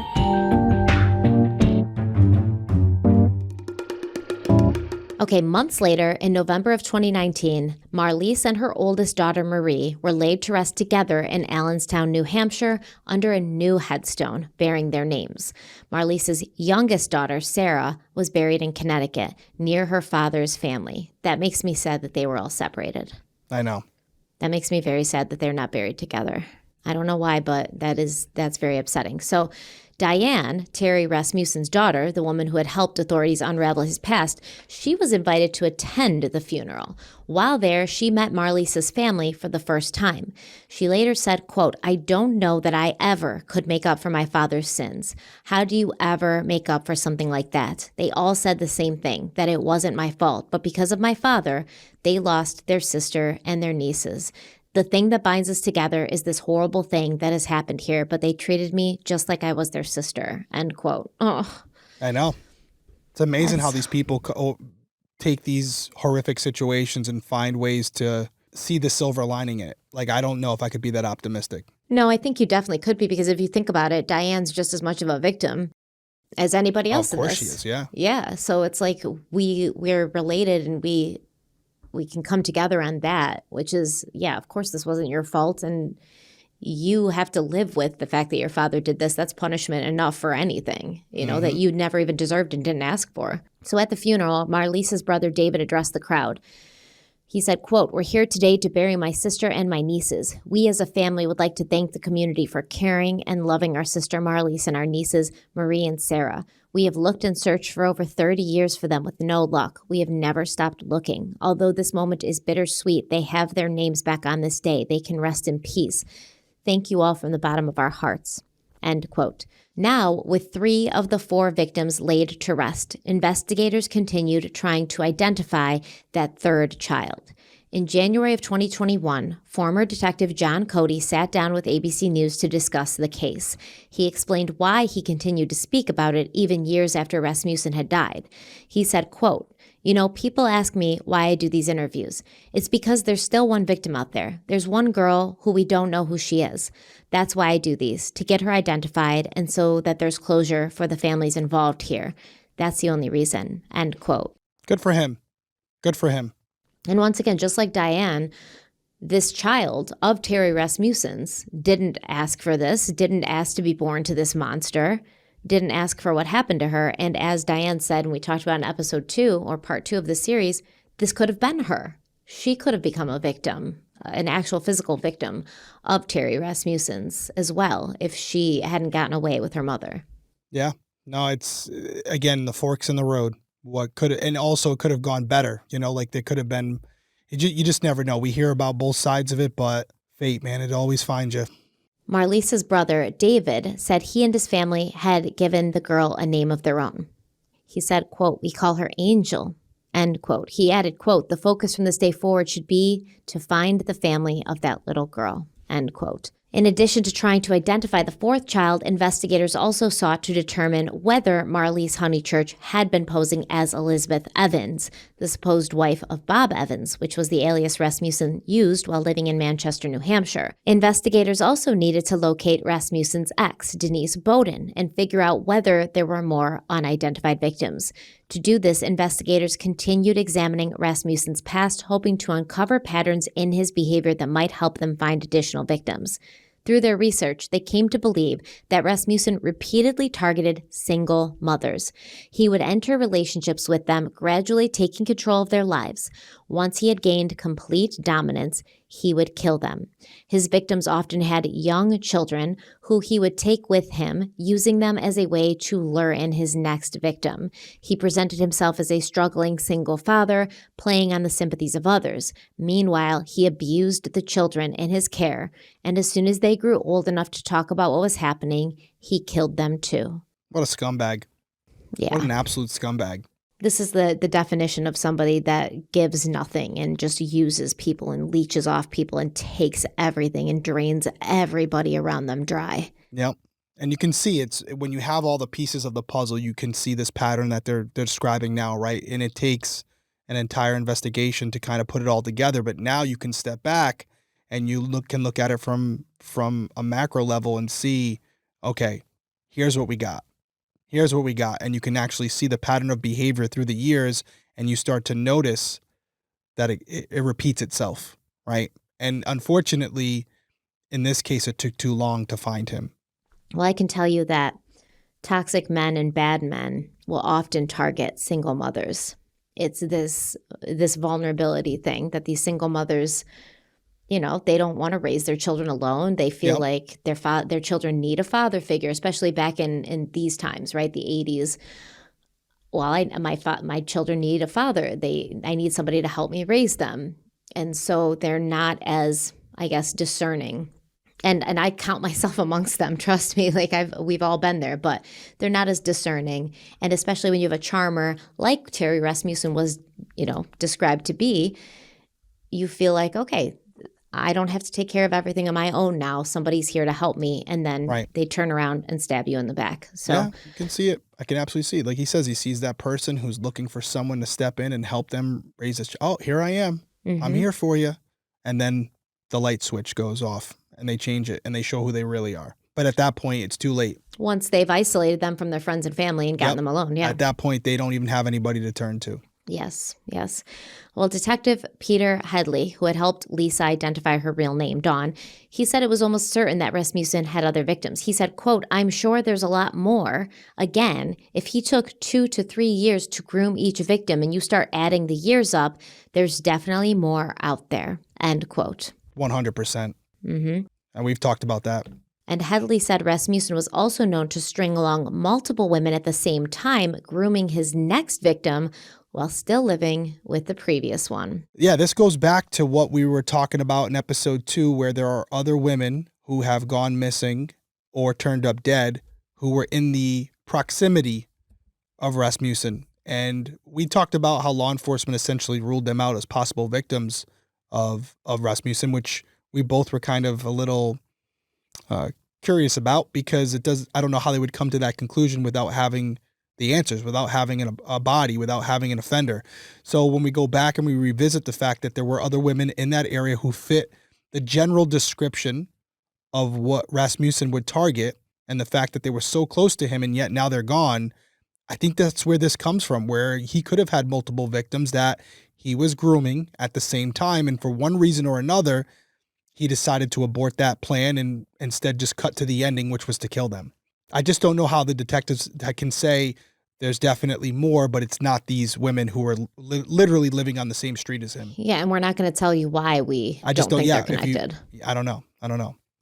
Okay, months later, in November of 2019, Marlise and her oldest daughter, Marie, were laid to rest together in Allenstown, New Hampshire, under a new headstone bearing their names. Marlise's youngest daughter, Sarah, was buried in Connecticut, near her father's family. That makes me sad that they were all separated. I know. That makes me very sad that they're not buried together. I don't know why, but that's very upsetting. So Diane, Terry Rasmussen's daughter, the woman who had helped authorities unravel his past, she was invited to attend the funeral. While there, she met Marlise's family for the first time. She later said, quote, "I don't know that I ever could make up for my father's sins. How do you ever make up for something like that? They all said the same thing, that it wasn't my fault, but because of my father, they lost their sister and their nieces. The thing that binds us together is this horrible thing that has happened here, but they treated me just like I was their sister," end quote. Oh, I know. It's amazing how these people take these horrific situations and find ways to see the silver lining in it. Like, I don't know if I could be that optimistic. No, I think you definitely could be, because if you think about it, Diane's just as much of a victim as anybody else in this. Of course she is, yeah. Yeah, so it's like we're related, and we can come together on that, which is, yeah, of course this wasn't your fault, and you have to live with the fact that your father did this. That's punishment enough for anything, that you never even deserved and didn't ask for. So at the funeral, Marlise's brother David addressed the crowd. He said, quote, "We're here today to bury my sister and my nieces. We as a family would like to thank the community for caring and loving our sister Marlise and our nieces Marie and Sarah. We have looked and searched for over 30 years for them with no luck. We have never stopped looking. Although this moment is bittersweet, they have their names back on this day. They can rest in peace. Thank you all from the bottom of our hearts," end quote. Now, with 3 of the 4 victims laid to rest, investigators continued trying to identify that third child. In January of 2021, former Detective John Cody sat down with ABC News to discuss the case. He explained why he continued to speak about it even years after Rasmussen had died. He said, quote, "People ask me why I do these interviews. It's because there's still one victim out there. There's one girl who we don't know who she is. That's why I do these, to get her identified and so that there's closure for the families involved here. That's the only reason," end quote. Good for him. Good for him. And once again, just like Diane, this child of Terry Rasmussen's didn't ask for this, didn't ask to be born to this monster, didn't ask for what happened to her. And as Diane said, and we talked about in episode 2 or part 2 of the series, this could have been her. She could have become a victim, an actual physical victim of Terry Rasmussen's as well, if she hadn't gotten away with her mother. Yeah. No, it's, again, the forks in the road. What could, and also it could have gone better, like there could have been, you just never know. We hear about both sides of it, but fate, man, it always finds you. Marlise's brother, David, said he and his family had given the girl a name of their own. He said, quote, "We call her Angel," end quote. He added, quote, "The focus from this day forward should be to find the family of that little girl," end quote. In addition to trying to identify the 4th child, investigators also sought to determine whether Marlise Honeychurch had been posing as Elizabeth Evans, the supposed wife of Bob Evans, which was the alias Rasmussen used while living in Manchester, New Hampshire. Investigators also needed to locate Rasmussen's ex, Denise Bowden, and figure out whether there were more unidentified victims. To do this, investigators continued examining Rasmussen's past, hoping to uncover patterns in his behavior that might help them find additional victims. Through their research, they came to believe that Rasmussen repeatedly targeted single mothers. He would enter relationships with them, gradually taking control of their lives. Once he had gained complete dominance, he would kill them. His victims often had young children who he would take with him, using them as a way to lure in his next victim. He presented himself as a struggling single father, playing on the sympathies of others. Meanwhile, he abused the children in his care, and as soon as they grew old enough to talk about what was happening, he killed them too. What a scumbag. Yeah. What an absolute scumbag. This is the definition of somebody that gives nothing and just uses people and leeches off people and takes everything and drains everybody around them dry. Yep. And you can see it's when you have all the pieces of the puzzle, you can see this pattern that they're describing now, right? And it takes an entire investigation to kind of put it all together. But now you can step back and you can look at it from a macro level and see, okay, here's what we got. Here's what we got. And you can actually see the pattern of behavior through the years, and you start to notice that it repeats itself, right? And unfortunately, in this case, it took too long to find him. Well, I can tell you that toxic men and bad men will often target single mothers. It's this vulnerability thing that these single mothers, they don't want to raise their children alone. They feel like their children need a father figure, especially back in these times, right? The 80s. Well, my children need a father. I need somebody to help me raise them. And so they're not as, I guess, discerning. And I count myself amongst them, trust me, we've all been there, but they're not as discerning. And especially when you have a charmer like Terry Rasmussen was, described to be, you feel like, okay, I don't have to take care of everything on my own now. Somebody's here to help me. And then they turn around and stab you in the back. So yeah, you can see it. I can absolutely see it. Like he says, he sees that person who's looking for someone to step in and help them raise this. Oh, here I am. Mm-hmm. I'm here for you. And then the light switch goes off and they change it and they show who they really are. But at that point, it's too late. Once they've isolated them from their friends and family and gotten them alone. Yeah. At that point, they don't even have anybody to turn to. Yes. Well, Detective Peter Headley, who had helped Lisa identify her real name, Dawn, he said it was almost certain that Rasmussen had other victims. He said, quote, "I'm sure there's a lot more. Again, if he took 2 to 3 years to groom each victim and you start adding the years up, there's definitely more out there," end quote. 100%. Mm-hmm. And we've talked about that. And Headley said Rasmussen was also known to string along multiple women at the same time, grooming his next victim while still living with the previous one. Yeah, this goes back to what we were talking about in episode 2, where there are other women who have gone missing or turned up dead who were in the proximity of Rasmussen. And we talked about how law enforcement essentially ruled them out as possible victims of Rasmussen, which we both were kind of a little curious about, because I don't know how they would come to that conclusion without having the answers, without having a body, without having an offender. So when we go back and we revisit the fact that there were other women in that area who fit the general description of what Rasmussen would target, and the fact that they were so close to him and yet now they're gone, I think that's where this comes from, where he could have had multiple victims that he was grooming at the same time. And for one reason or another, he decided to abort that plan and instead just cut to the ending, which was to kill them. I just don't know how the detectives can say there's definitely more, but it's not these women who are literally living on the same street as him. Yeah, and we're not going to tell you why I don't think they're connected. I don't know.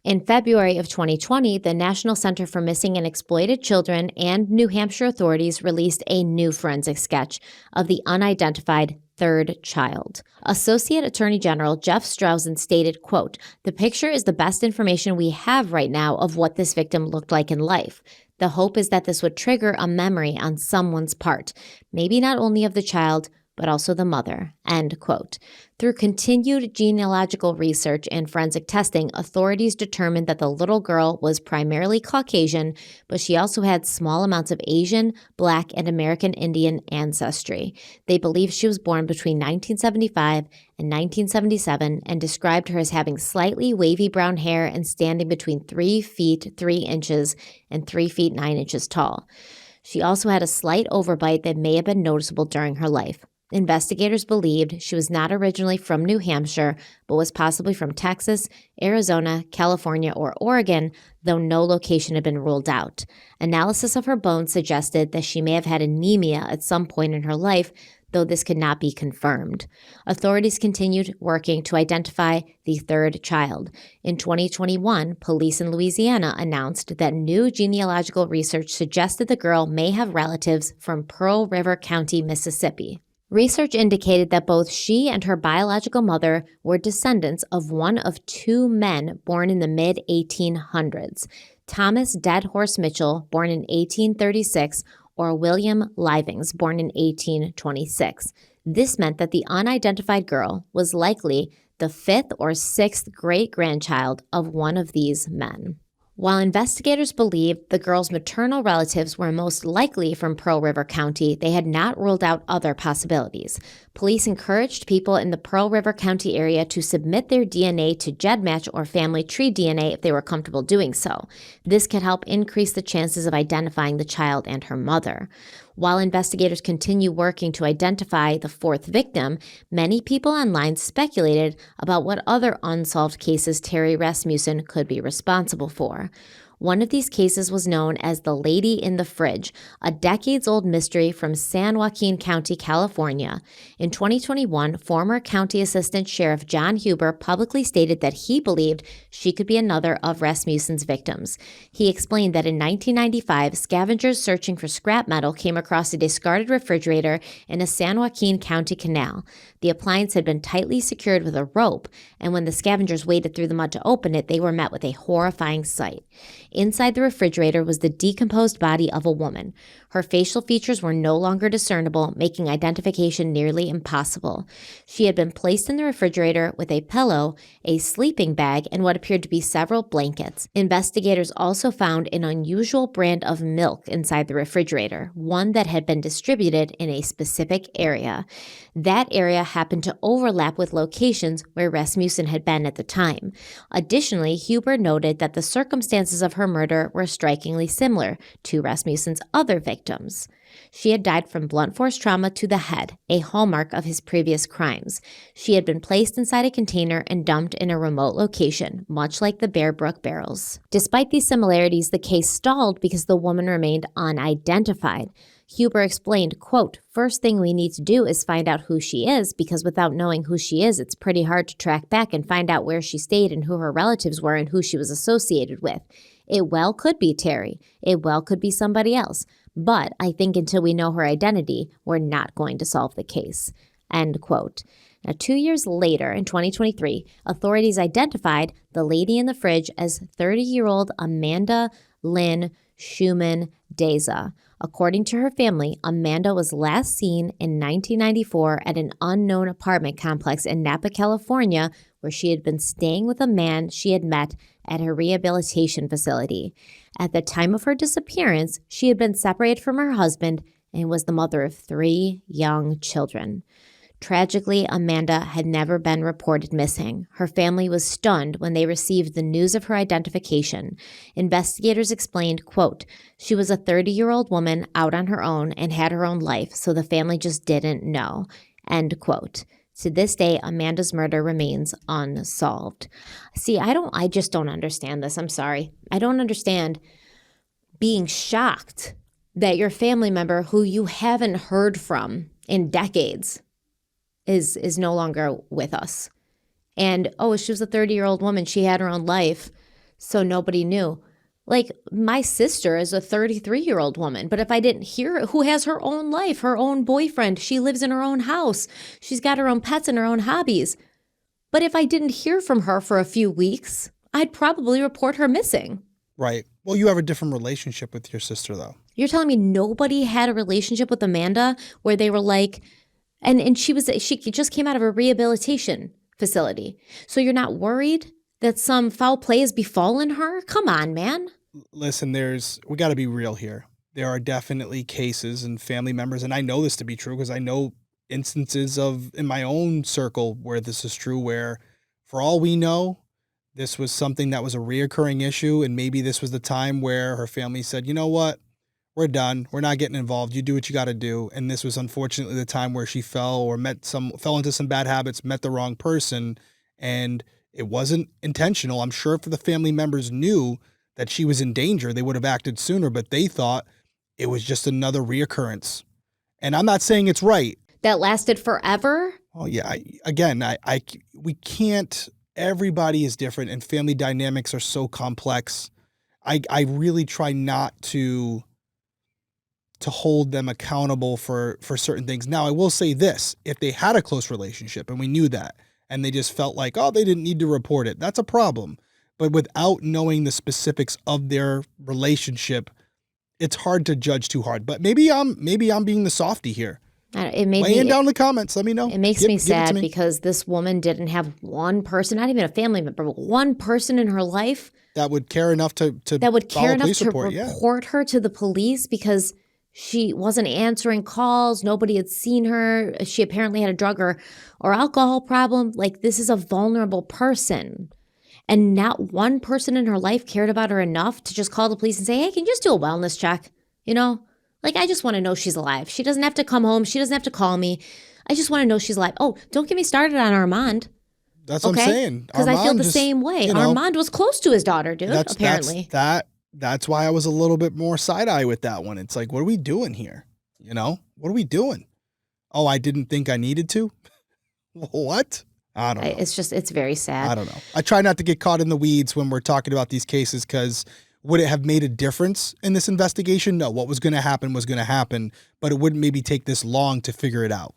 In February of 2020, the National Center for Missing and Exploited Children and New Hampshire authorities released a new forensic sketch of the unidentified third child. Associate Attorney General Jeff Strausen stated, quote, "The picture is the best information we have right now of what this victim looked like in life. The hope is that this would trigger a memory on someone's part, maybe not only of the child, but also the mother," end quote. Through continued genealogical research and forensic testing, authorities determined that the little girl was primarily Caucasian, but she also had small amounts of Asian, Black, and American Indian ancestry. They believe she was born between 1975 and 1977 and described her as having slightly wavy brown hair and standing between 3 feet 3 inches and 3 feet 9 inches tall. She also had a slight overbite that may have been noticeable during her life. Investigators believed she was not originally from New Hampshire, but was possibly from Texas, Arizona, California, or Oregon, though no location had been ruled out. Analysis of her bones suggested that she may have had anemia at some point in her life, though this could not be confirmed. Authorities continued working to identify the third child. In 2021, police in Louisiana announced that new genealogical research suggested the girl may have relatives from Pearl River County, Mississippi. Research indicated that both she and her biological mother were descendants of one of 2 men born in the mid-1800s, Thomas Dead Horse Mitchell, born in 1836, or William Livings, born in 1826. This meant that the unidentified girl was likely the fifth or sixth great-grandchild of one of these men. While investigators believed the girl's maternal relatives were most likely from Pearl River County, they had not ruled out other possibilities. Police encouraged people in the Pearl River County area to submit their DNA to GEDmatch or family tree DNA if they were comfortable doing so. This could help increase the chances of identifying the child and her mother. While investigators continue working to identify the fourth victim, many people online speculated about what other unsolved cases Terry Rasmussen could be responsible for. One of these cases was known as the Lady in the Fridge, a decades-old mystery from San Joaquin County, California. In 2021, former County Assistant Sheriff John Huber publicly stated that he believed she could be another of Rasmussen's victims. He explained that in 1995, scavengers searching for scrap metal came across a discarded refrigerator in a San Joaquin County canal. The appliance had been tightly secured with a rope, and when the scavengers waded through the mud to open it, they were met with a horrifying sight. Inside the refrigerator was the decomposed body of a woman. Her facial features were no longer discernible, making identification nearly impossible. She had been placed in the refrigerator with a pillow, a sleeping bag, and what appeared to be several blankets. Investigators also found an unusual brand of milk inside the refrigerator, one that had been distributed in a specific area. That area happened to overlap with locations where Rasmussen had been at the time. Additionally, Huber noted that the circumstances of her murder were strikingly similar to Rasmussen's other victims. She had died from blunt force trauma to the head, a hallmark of his previous crimes. She had been placed inside a container and dumped in a remote location, much like the Bear Brook barrels. Despite these similarities, the case stalled because the woman remained unidentified. Huber explained, quote, "First thing we need to do is find out who she is, because without knowing who she is, it's pretty hard to track back and find out where she stayed and who her relatives were and who she was associated with. It well could be Terry. It well could be somebody else. But I think until we know her identity, we're not going to solve the case." End quote. Now, 2 years later, in 2023, authorities identified the lady in the fridge as 30-year-old Amanda Lynn Schumann Deza. According to her family, Amanda was last seen in 1994 at an unknown apartment complex in Napa, California, where she had been staying with a man she had met at her rehabilitation facility. At the time of her disappearance, she had been separated from her husband and was the mother of 3 young children. Tragically, Amanda had never been reported missing. Her family was stunned when they received the news of her identification. Investigators explained, quote, "She was a 30-year-old woman out on her own and had her own life, so the family just didn't know." End quote. To this day, Amanda's murder remains unsolved. See, I just don't understand this. I'm sorry. I don't understand being shocked that your family member who you haven't heard from in decades is no longer with us. And, oh, she was a 30-year-old woman. She had her own life, so nobody knew. Like, my sister is a 33-year-old woman, but if I didn't hear who has her own life, her own boyfriend, she lives in her own house, she's got her own pets and her own hobbies. But if I didn't hear from her for a few weeks, I'd probably report her missing. Right. Well, you have a different relationship with your sister, though. You're telling me nobody had a relationship with Amanda where they were like, and she just came out of a rehabilitation facility. So you're not worried that some foul play has befallen her? Come on, man. Listen, we got to be real here. There are definitely cases and family members, and I know this to be true because I know instances in my own circle where this is true, where for all we know, this was something that was a reoccurring issue, and maybe this was the time where her family said, you know what, we're done. We're not getting involved. You do what you got to do. And this was unfortunately the time where she fell into some bad habits, met the wrong person, and it wasn't intentional. I'm sure if the family members knew that she was in danger, they would have acted sooner, but they thought it was just another reoccurrence. And I'm not saying it's right. That lasted forever? Oh yeah. We can't, everybody is different and family dynamics are so complex. I really try not to hold them accountable for certain things. Now, I will say this, if they had a close relationship and we knew that, and they just felt like, oh, they didn't need to report it, that's a problem. But without knowing the specifics of their relationship, it's hard to judge too hard. But maybe I'm being the softie here. Weigh in down in the comments. Let me know. It makes me sad because this woman didn't have one person, not even a family member, but one person in her life that would care enough to report her to the police because she wasn't answering calls. Nobody had seen her. She apparently had a drug or alcohol problem. Like, this is a vulnerable person. And not one person in her life cared about her enough to just call the police and say, hey, can you just do a wellness check? You know? Like, I just want to know she's alive. She doesn't have to come home. She doesn't have to call me. I just want to know she's alive. Oh, don't get me started on Armand. That's what I'm saying. Because I feel the same way. Armand was close to his daughter, dude, apparently. That's why I was a little bit more side-eye with that one. It's like, what are we doing here? You know? What are we doing? Oh, I didn't think I needed to? What? I don't know. It's very sad. I don't know. I try not to get caught in the weeds when we're talking about these cases because would it have made a difference in this investigation? No. What was going to happen was going to happen, but it wouldn't maybe take this long to figure it out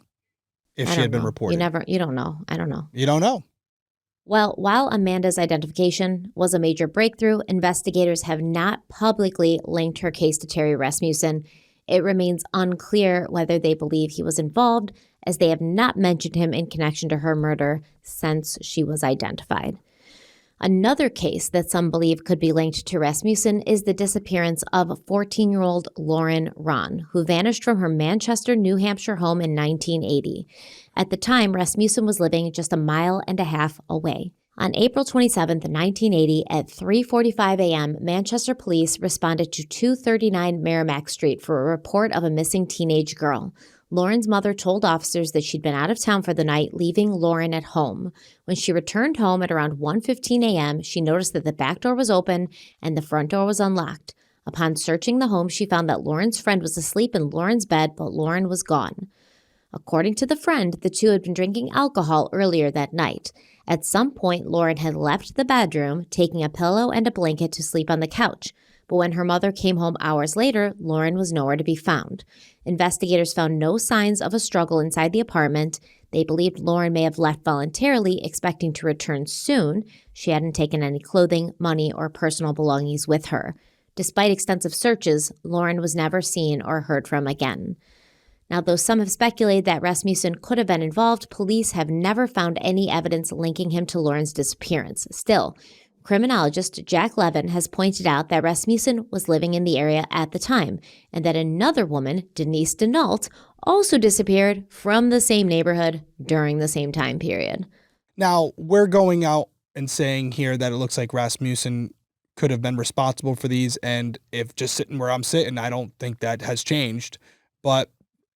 if she had been reported. You don't know. I don't know. You don't know. Well, while Amanda's identification was a major breakthrough, investigators have not publicly linked her case to Terry Rasmussen. It remains unclear whether they believe he was involved, as they have not mentioned him in connection to her murder since she was identified. Another case that some believe could be linked to Rasmussen is the disappearance of 14-year-old Lauren Ron, who vanished from her Manchester, New Hampshire home in 1980. At the time, Rasmussen was living just a mile and a half away. On April 27, 1980, at 3:45 a.m., Manchester police responded to 239 Merrimack Street for a report of a missing teenage girl. Lauren's mother told officers that she'd been out of town for the night, leaving Lauren at home. When she returned home at around 1:15 a.m., she noticed that the back door was open and the front door was unlocked. Upon searching the home, she found that Lauren's friend was asleep in Lauren's bed, but Lauren was gone. According to the friend, the two had been drinking alcohol earlier that night. At some point, Lauren had left the bedroom, taking a pillow and a blanket to sleep on the couch. But when her mother came home hours later, Lauren was nowhere to be found. Investigators found no signs of a struggle inside the apartment. They believed Lauren may have left voluntarily, expecting to return soon. She hadn't taken any clothing, money, or personal belongings with her. Despite extensive searches, Lauren was never seen or heard from again. Now, though some have speculated that Rasmussen could have been involved, police have never found any evidence linking him to Lauren's disappearance. Still, criminologist Jack Levin has pointed out that Rasmussen was living in the area at the time, and that another woman, Denise Denault, also disappeared from the same neighborhood during the same time period. Now, we're going out and saying here that it looks like Rasmussen could have been responsible for these, and if just sitting where I'm sitting, I don't think that has changed. But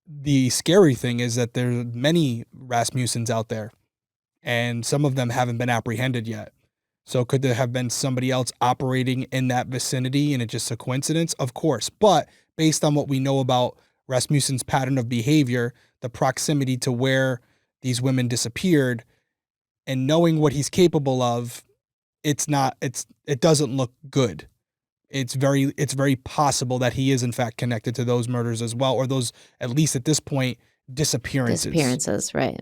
the scary thing is that there are many Rasmussens out there, and some of them haven't been apprehended yet. So could there have been somebody else operating in that vicinity and it's just a coincidence? Of course. But based on what we know about Rasmussen's pattern of behavior, the proximity to where these women disappeared, and knowing what he's capable of, it doesn't look good. It's very possible that he is in fact connected to those murders as well, or those, at least at this point, disappearances. Right.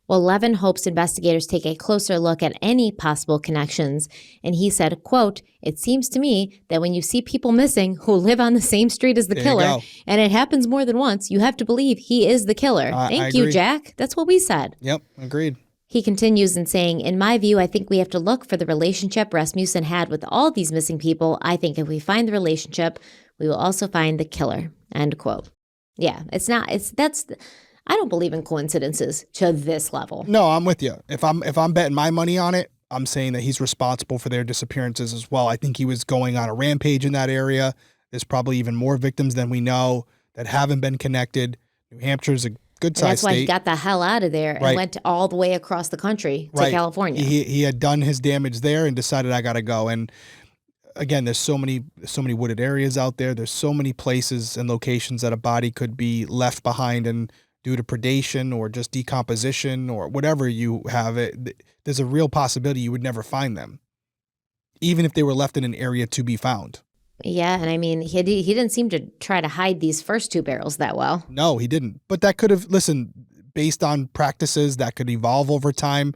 Well, Levin hopes investigators take a closer look at any possible connections, and he said, quote, "It seems to me that when you see people missing who live on the same street as the killer, and it happens more than once, you have to believe he is the killer." Thank you, Jack. That's what we said. Yep, agreed. He continues in saying, "In my view, I think we have to look for the relationship Rasmussen had with all these missing people. I think if we find the relationship, we will also find the killer." End quote. Yeah, I don't believe in coincidences to this level. No, I'm with you. If I'm betting my money on it, I'm saying that he's responsible for their disappearances as well. I think he was going on a rampage in that area. There's probably even more victims than we know that haven't been connected. New Hampshire's a good-sized state. That's why he got the hell out of there and went all the way across the country to California. He had done his damage there and decided, I got to go. And again, there's so many wooded areas out there. There's so many places and locations that a body could be left behind and due to predation or just decomposition or whatever you have, there's a real possibility you would never find them, even if they were left in an area to be found. Yeah, and I mean, he didn't seem to try to hide these first two barrels that well. No, he didn't. But that could have, based on practices, that could evolve over time.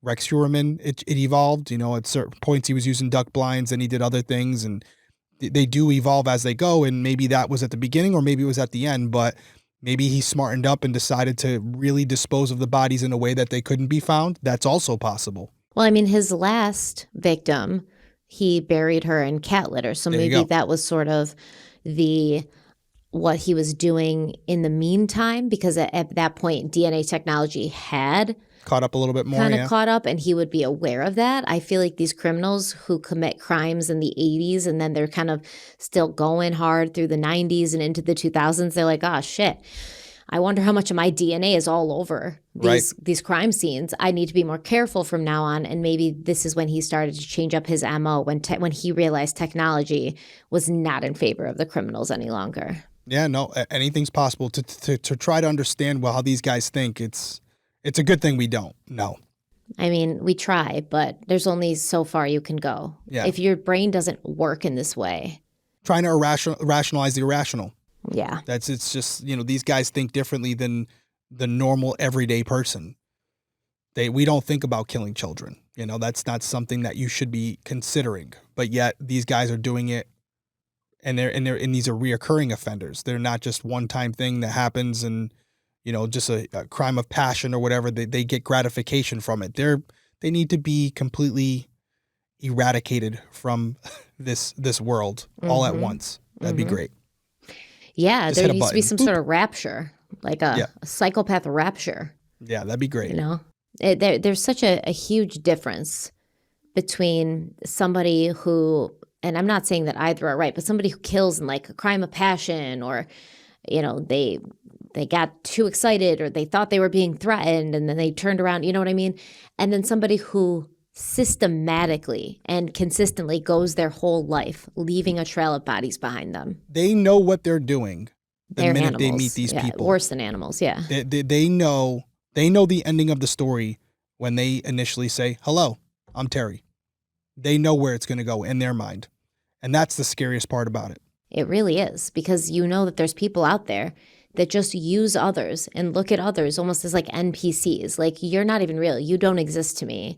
Rex Heuermann, it evolved. At certain points he was using duck blinds and he did other things. And they do evolve as they go, and maybe that was at the beginning or maybe it was at the end, but maybe he smartened up and decided to really dispose of the bodies in a way that they couldn't be found. That's also possible. Well, I mean, his last victim, he buried her in cat litter. So There you maybe go. that was sort of what he was doing in the meantime, because at that point, DNA technology had Caught up a little bit more, kind of yeah. caught up, and he would be aware of that. I feel like these criminals who commit crimes in the 80s and then they're kind of still going hard through the 90s and into the 2000s, they're like, oh, shit. I wonder how much of my DNA is all over these crime scenes. I need to be more careful from now on. And maybe this is when he started to change up his MO, when he realized technology was not in favor of the criminals any longer. Yeah, no, anything's possible. To try to understand how these guys think, it's a good thing we don't. No. I mean, we try, but there's only so far you can go. Yeah. If your brain doesn't work in this way. Trying to rationalize the irrational. Yeah. It's just, these guys think differently than the normal everyday person. We don't think about killing children. That's not something that you should be considering. But yet these guys are doing it, and these are reoccurring offenders. They're not just one-time thing that happens and just a crime of passion or whatever. They get gratification from it. They need to be completely eradicated from this world all at once. That'd be great. Yeah, Just there hit a needs to be button. some sort of rapture, like a psychopath rapture. Yeah, that'd be great. There's such a huge difference between somebody who, and I'm not saying that either are right, but somebody who kills in like a crime of passion, or they got too excited, or they thought they were being threatened and then they turned around, you know what I mean? And then somebody who systematically and consistently goes their whole life leaving a trail of bodies behind them. They know what they're doing the minute animals. they meet these Yeah, people. worse than animals, yeah. They know the ending of the story when they initially say, hello, I'm Terry. They know where it's going to go in their mind. And that's the scariest part about it. It really is, because that there's people out there that just use others and look at others almost as like NPCs. Like, you're not even real. You don't exist to me.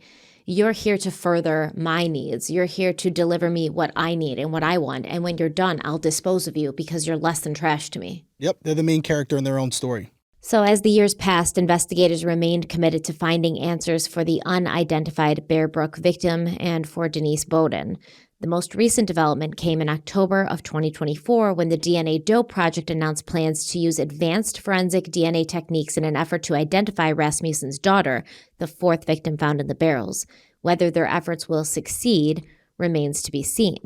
You're here to further my needs. You're here to deliver me what I need and what I want. And when you're done, I'll dispose of you because you're less than trash to me. Yep, they're the main character in their own story. So as the years passed, investigators remained committed to finding answers for the unidentified Bear Brook victim and for Denise Bowden. The most recent development came in October of 2024 when the DNA Dope Project announced plans to use advanced forensic DNA techniques in an effort to identify Rasmussen's daughter, the fourth victim found in the barrels. Whether their efforts will succeed remains to be seen.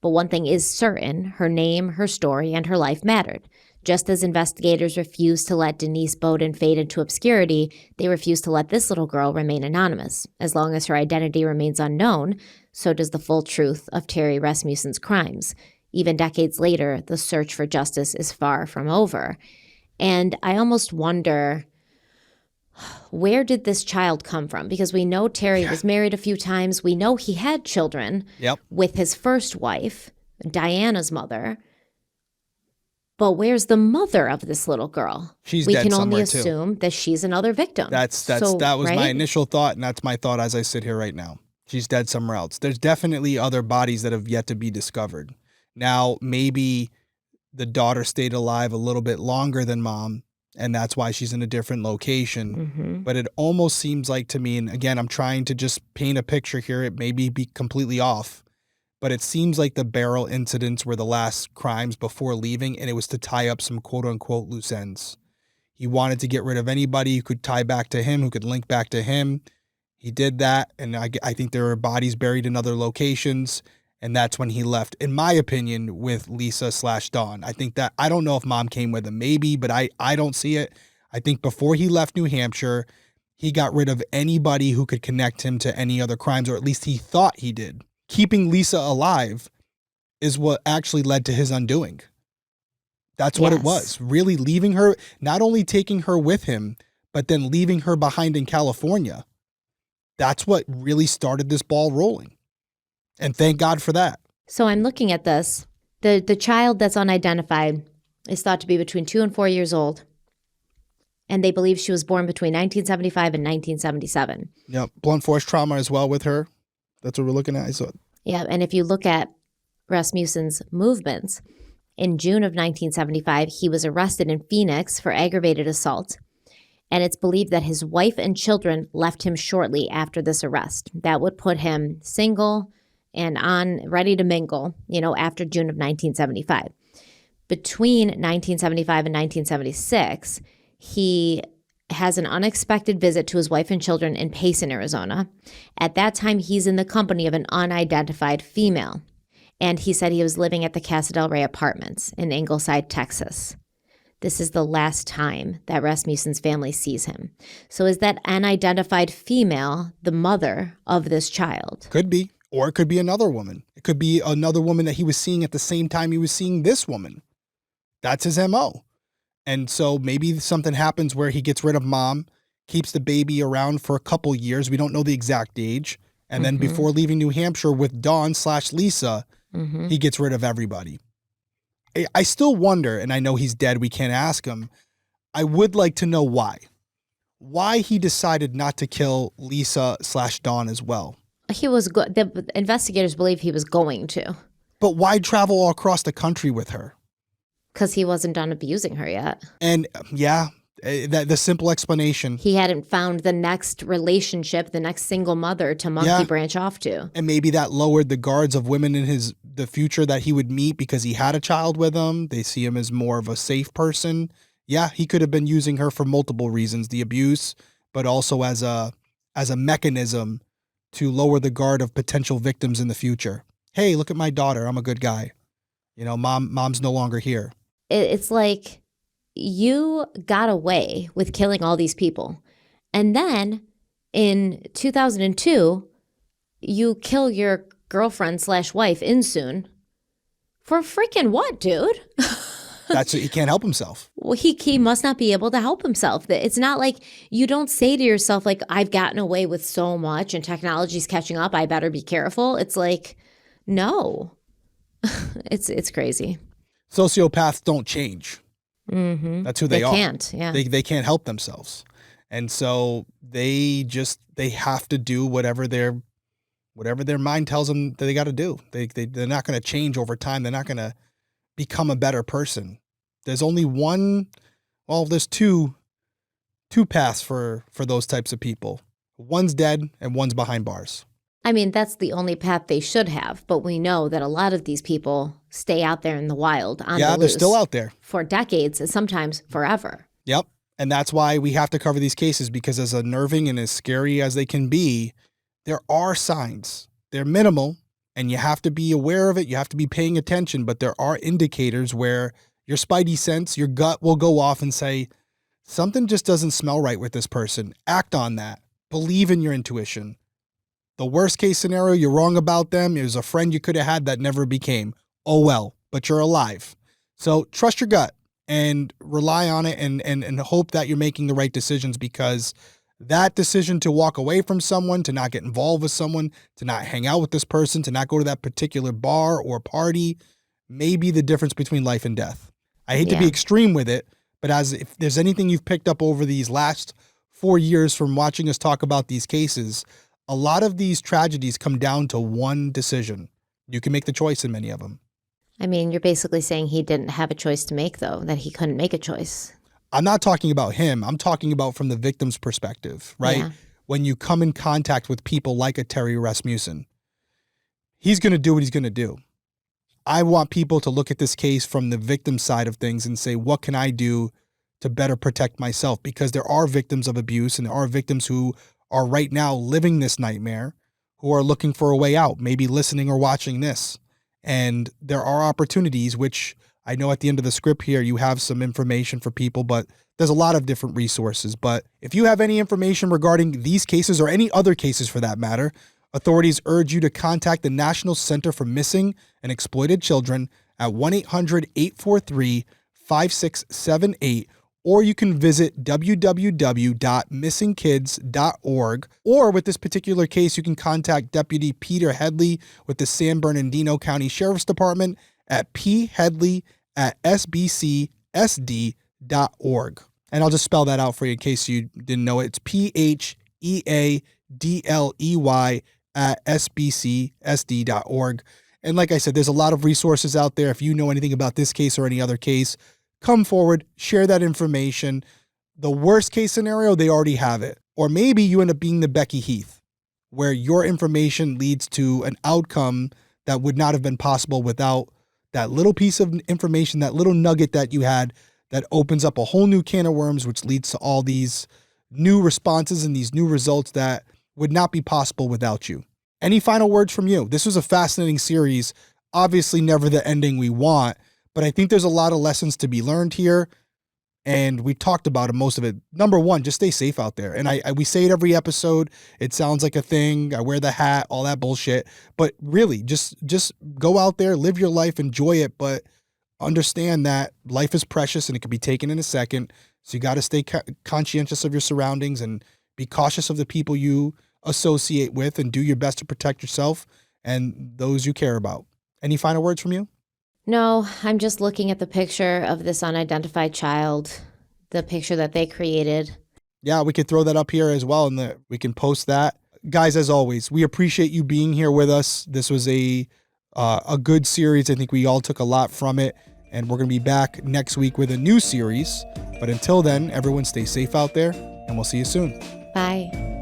But one thing is certain: her name, her story, and her life mattered. Just as investigators refused to let Denise Bowden fade into obscurity, they refused to let this little girl remain anonymous. As long as her identity remains unknown, so does the full truth of Terry Rasmussen's crimes. Even decades later, the search for justice is far from over. And I almost wonder, where did this child come from? Because we know Terry was married a few times. We know he had children with his first wife, Diana's mother. But where's the mother of this little girl? She's we dead can only somewhere, assume that she's another victim. That was my initial thought, and that's my thought as I sit here right now. She's dead somewhere else. There's definitely other bodies that have yet to be discovered. Now, maybe the daughter stayed alive a little bit longer than mom, and that's why she's in a different location. But it almost seems like to me, and again, I'm trying to just paint a picture here. It may be completely off, but it seems like the barrel incidents were the last crimes before leaving, and it was to tie up some quote-unquote loose ends. He wanted to get rid of anybody who could tie back to him, who could link back to him. He did that, and I think there are bodies buried in other locations, and that's when he left, in my opinion, with Lisa/Dawn. I think that, I don't know if mom came with him, maybe, but I don't see it. I think before he left New Hampshire, he got rid of anybody who could connect him to any other crimes, or at least he thought he did. Keeping Lisa alive is what actually led to his undoing. That's what it was. Really leaving her, not only taking her with him, but then leaving her behind in California. That's what really started this ball rolling. And thank God for that. So I'm looking at this. The child that's unidentified is thought to be between 2 and 4 years old. And they believe she was born between 1975 and 1977. Yep. Blunt force trauma as well with her. That's what we're looking at. Yeah, and if you look at Rasmussen's movements. In June of 1975, he was arrested in Phoenix for aggravated assault, and it's believed that his wife and children left him shortly after this arrest. That would put him single and ready to mingle, after June of 1975. Between 1975 and 1976, he has an unexpected visit to his wife and children in Payson, Arizona. At that time, he's in the company of an unidentified female. And he said he was living at the Casa del Rey Apartments in Ingleside, Texas. This is the last time that Rasmussen's family sees him. So is that unidentified female the mother of this child? Could be. Or it could be another woman. It could be another woman that he was seeing at the same time he was seeing this woman. That's his MO. And so maybe something happens where he gets rid of mom, keeps the baby around for a couple years. We don't know the exact age. And then before leaving New Hampshire with Dawn/Lisa, he gets rid of everybody. I still wonder, and I know he's dead, we can't ask him. I would like to know why. Why he decided not to kill Lisa/Dawn as well. The investigators believe he was going to. But why travel all across the country with her? Because he wasn't done abusing her yet. And yeah, the simple explanation. He hadn't found the next relationship, the next single mother to monkey branch off to. And maybe that lowered the guards of women in the future that he would meet because he had a child with them. They see him as more of a safe person. Yeah, he could have been using her for multiple reasons, the abuse, but also as a mechanism to lower the guard of potential victims in the future. Hey, look at my daughter. I'm a good guy. Mom's no longer here. It's like you got away with killing all these people. And then in 2002, you kill your girlfriend/wife Insoon for freaking what, dude? That's he can't help himself. Well, he must not be able to help himself. It's not like you don't say to yourself, like, I've gotten away with so much and technology's catching up, I better be careful. It's like, no. It's crazy. Sociopaths don't change. That's who they are. They can't, yeah. They can't help themselves. And so they have to do whatever their mind tells them that they got to do. They're not going to change over time. They're not going to become a better person. There's only there's two paths for those types of people. One's dead and one's behind bars. I mean, that's the only path they should have, but we know that a lot of these people stay out there in the wild on the loose. They're still out there. For decades and sometimes forever. Yep. And that's why we have to cover these cases, because as unnerving and as scary as they can be, there are signs. They're minimal, and you have to be aware of it. You have to be paying attention, but there are indicators where your spidey sense, your gut will go off and say, something just doesn't smell right with this person. Act on that. Believe in your intuition. The worst case scenario, you're wrong about them. It was a friend you could have had that never became. Oh well, but you're alive. So trust your gut and rely on it and hope that you're making the right decisions, because that decision to walk away from someone, to not get involved with someone, to not hang out with this person, to not go to that particular bar or party may be the difference between life and death. I hate to be extreme with it, but if there's anything you've picked up over these last 4 years from watching us talk about these cases, a lot of these tragedies come down to one decision. You can make the choice in many of them. I mean, you're basically saying he didn't have a choice to make, though, that he couldn't make a choice. I'm not talking about him. I'm talking about from the victim's perspective, right? Yeah. When you come in contact with people like a Terry Rasmussen, he's going to do what he's going to do. I want people to look at this case from the victim side of things and say, what can I do to better protect myself? Because there are victims of abuse, and there are victims who are right now living this nightmare, who are looking for a way out, maybe listening or watching this. And there are opportunities, which I know at the end of the script here, you have some information for people, but there's a lot of different resources. But if you have any information regarding these cases or any other cases for that matter, authorities urge you to contact the National Center for Missing and Exploited Children at 1-800-843-5678, or you can visit www.missingkids.org. Or with this particular case, you can contact Deputy Peter Headley with the San Bernardino County Sheriff's Department at pheadley@sbcsd.org. And I'll just spell that out for you in case you didn't know it. It's PHEADLEY@sbcsd.org. And like I said, there's a lot of resources out there. If you know anything about this case or any other case, come forward, share that information. The worst case scenario, they already have it. Or maybe you end up being the Becky Heath, where your information leads to an outcome that would not have been possible without that little piece of information, that little nugget that you had that opens up a whole new can of worms, which leads to all these new responses and these new results that would not be possible without you. Any final words from you? This was a fascinating series. Obviously never the ending we want, but I think there's a lot of lessons to be learned here. And we talked about it, most of it. Number one, just stay safe out there. And we say it every episode. It sounds like a thing. I wear the hat, all that bullshit. But really, just go out there, live your life, enjoy it. But understand that life is precious and it can be taken in a second. So you got to stay conscientious of your surroundings and be cautious of the people you associate with and do your best to protect yourself and those you care about. Any final words from you? No, I'm just looking at the picture of this unidentified child, the picture that they created. Yeah, we could throw that up here as well, and we can post that. Guys, as always, we appreciate you being here with us. This was a good series. I think we all took a lot from it, and we're going to be back next week with a new series. But until then, everyone stay safe out there, and we'll see you soon. Bye.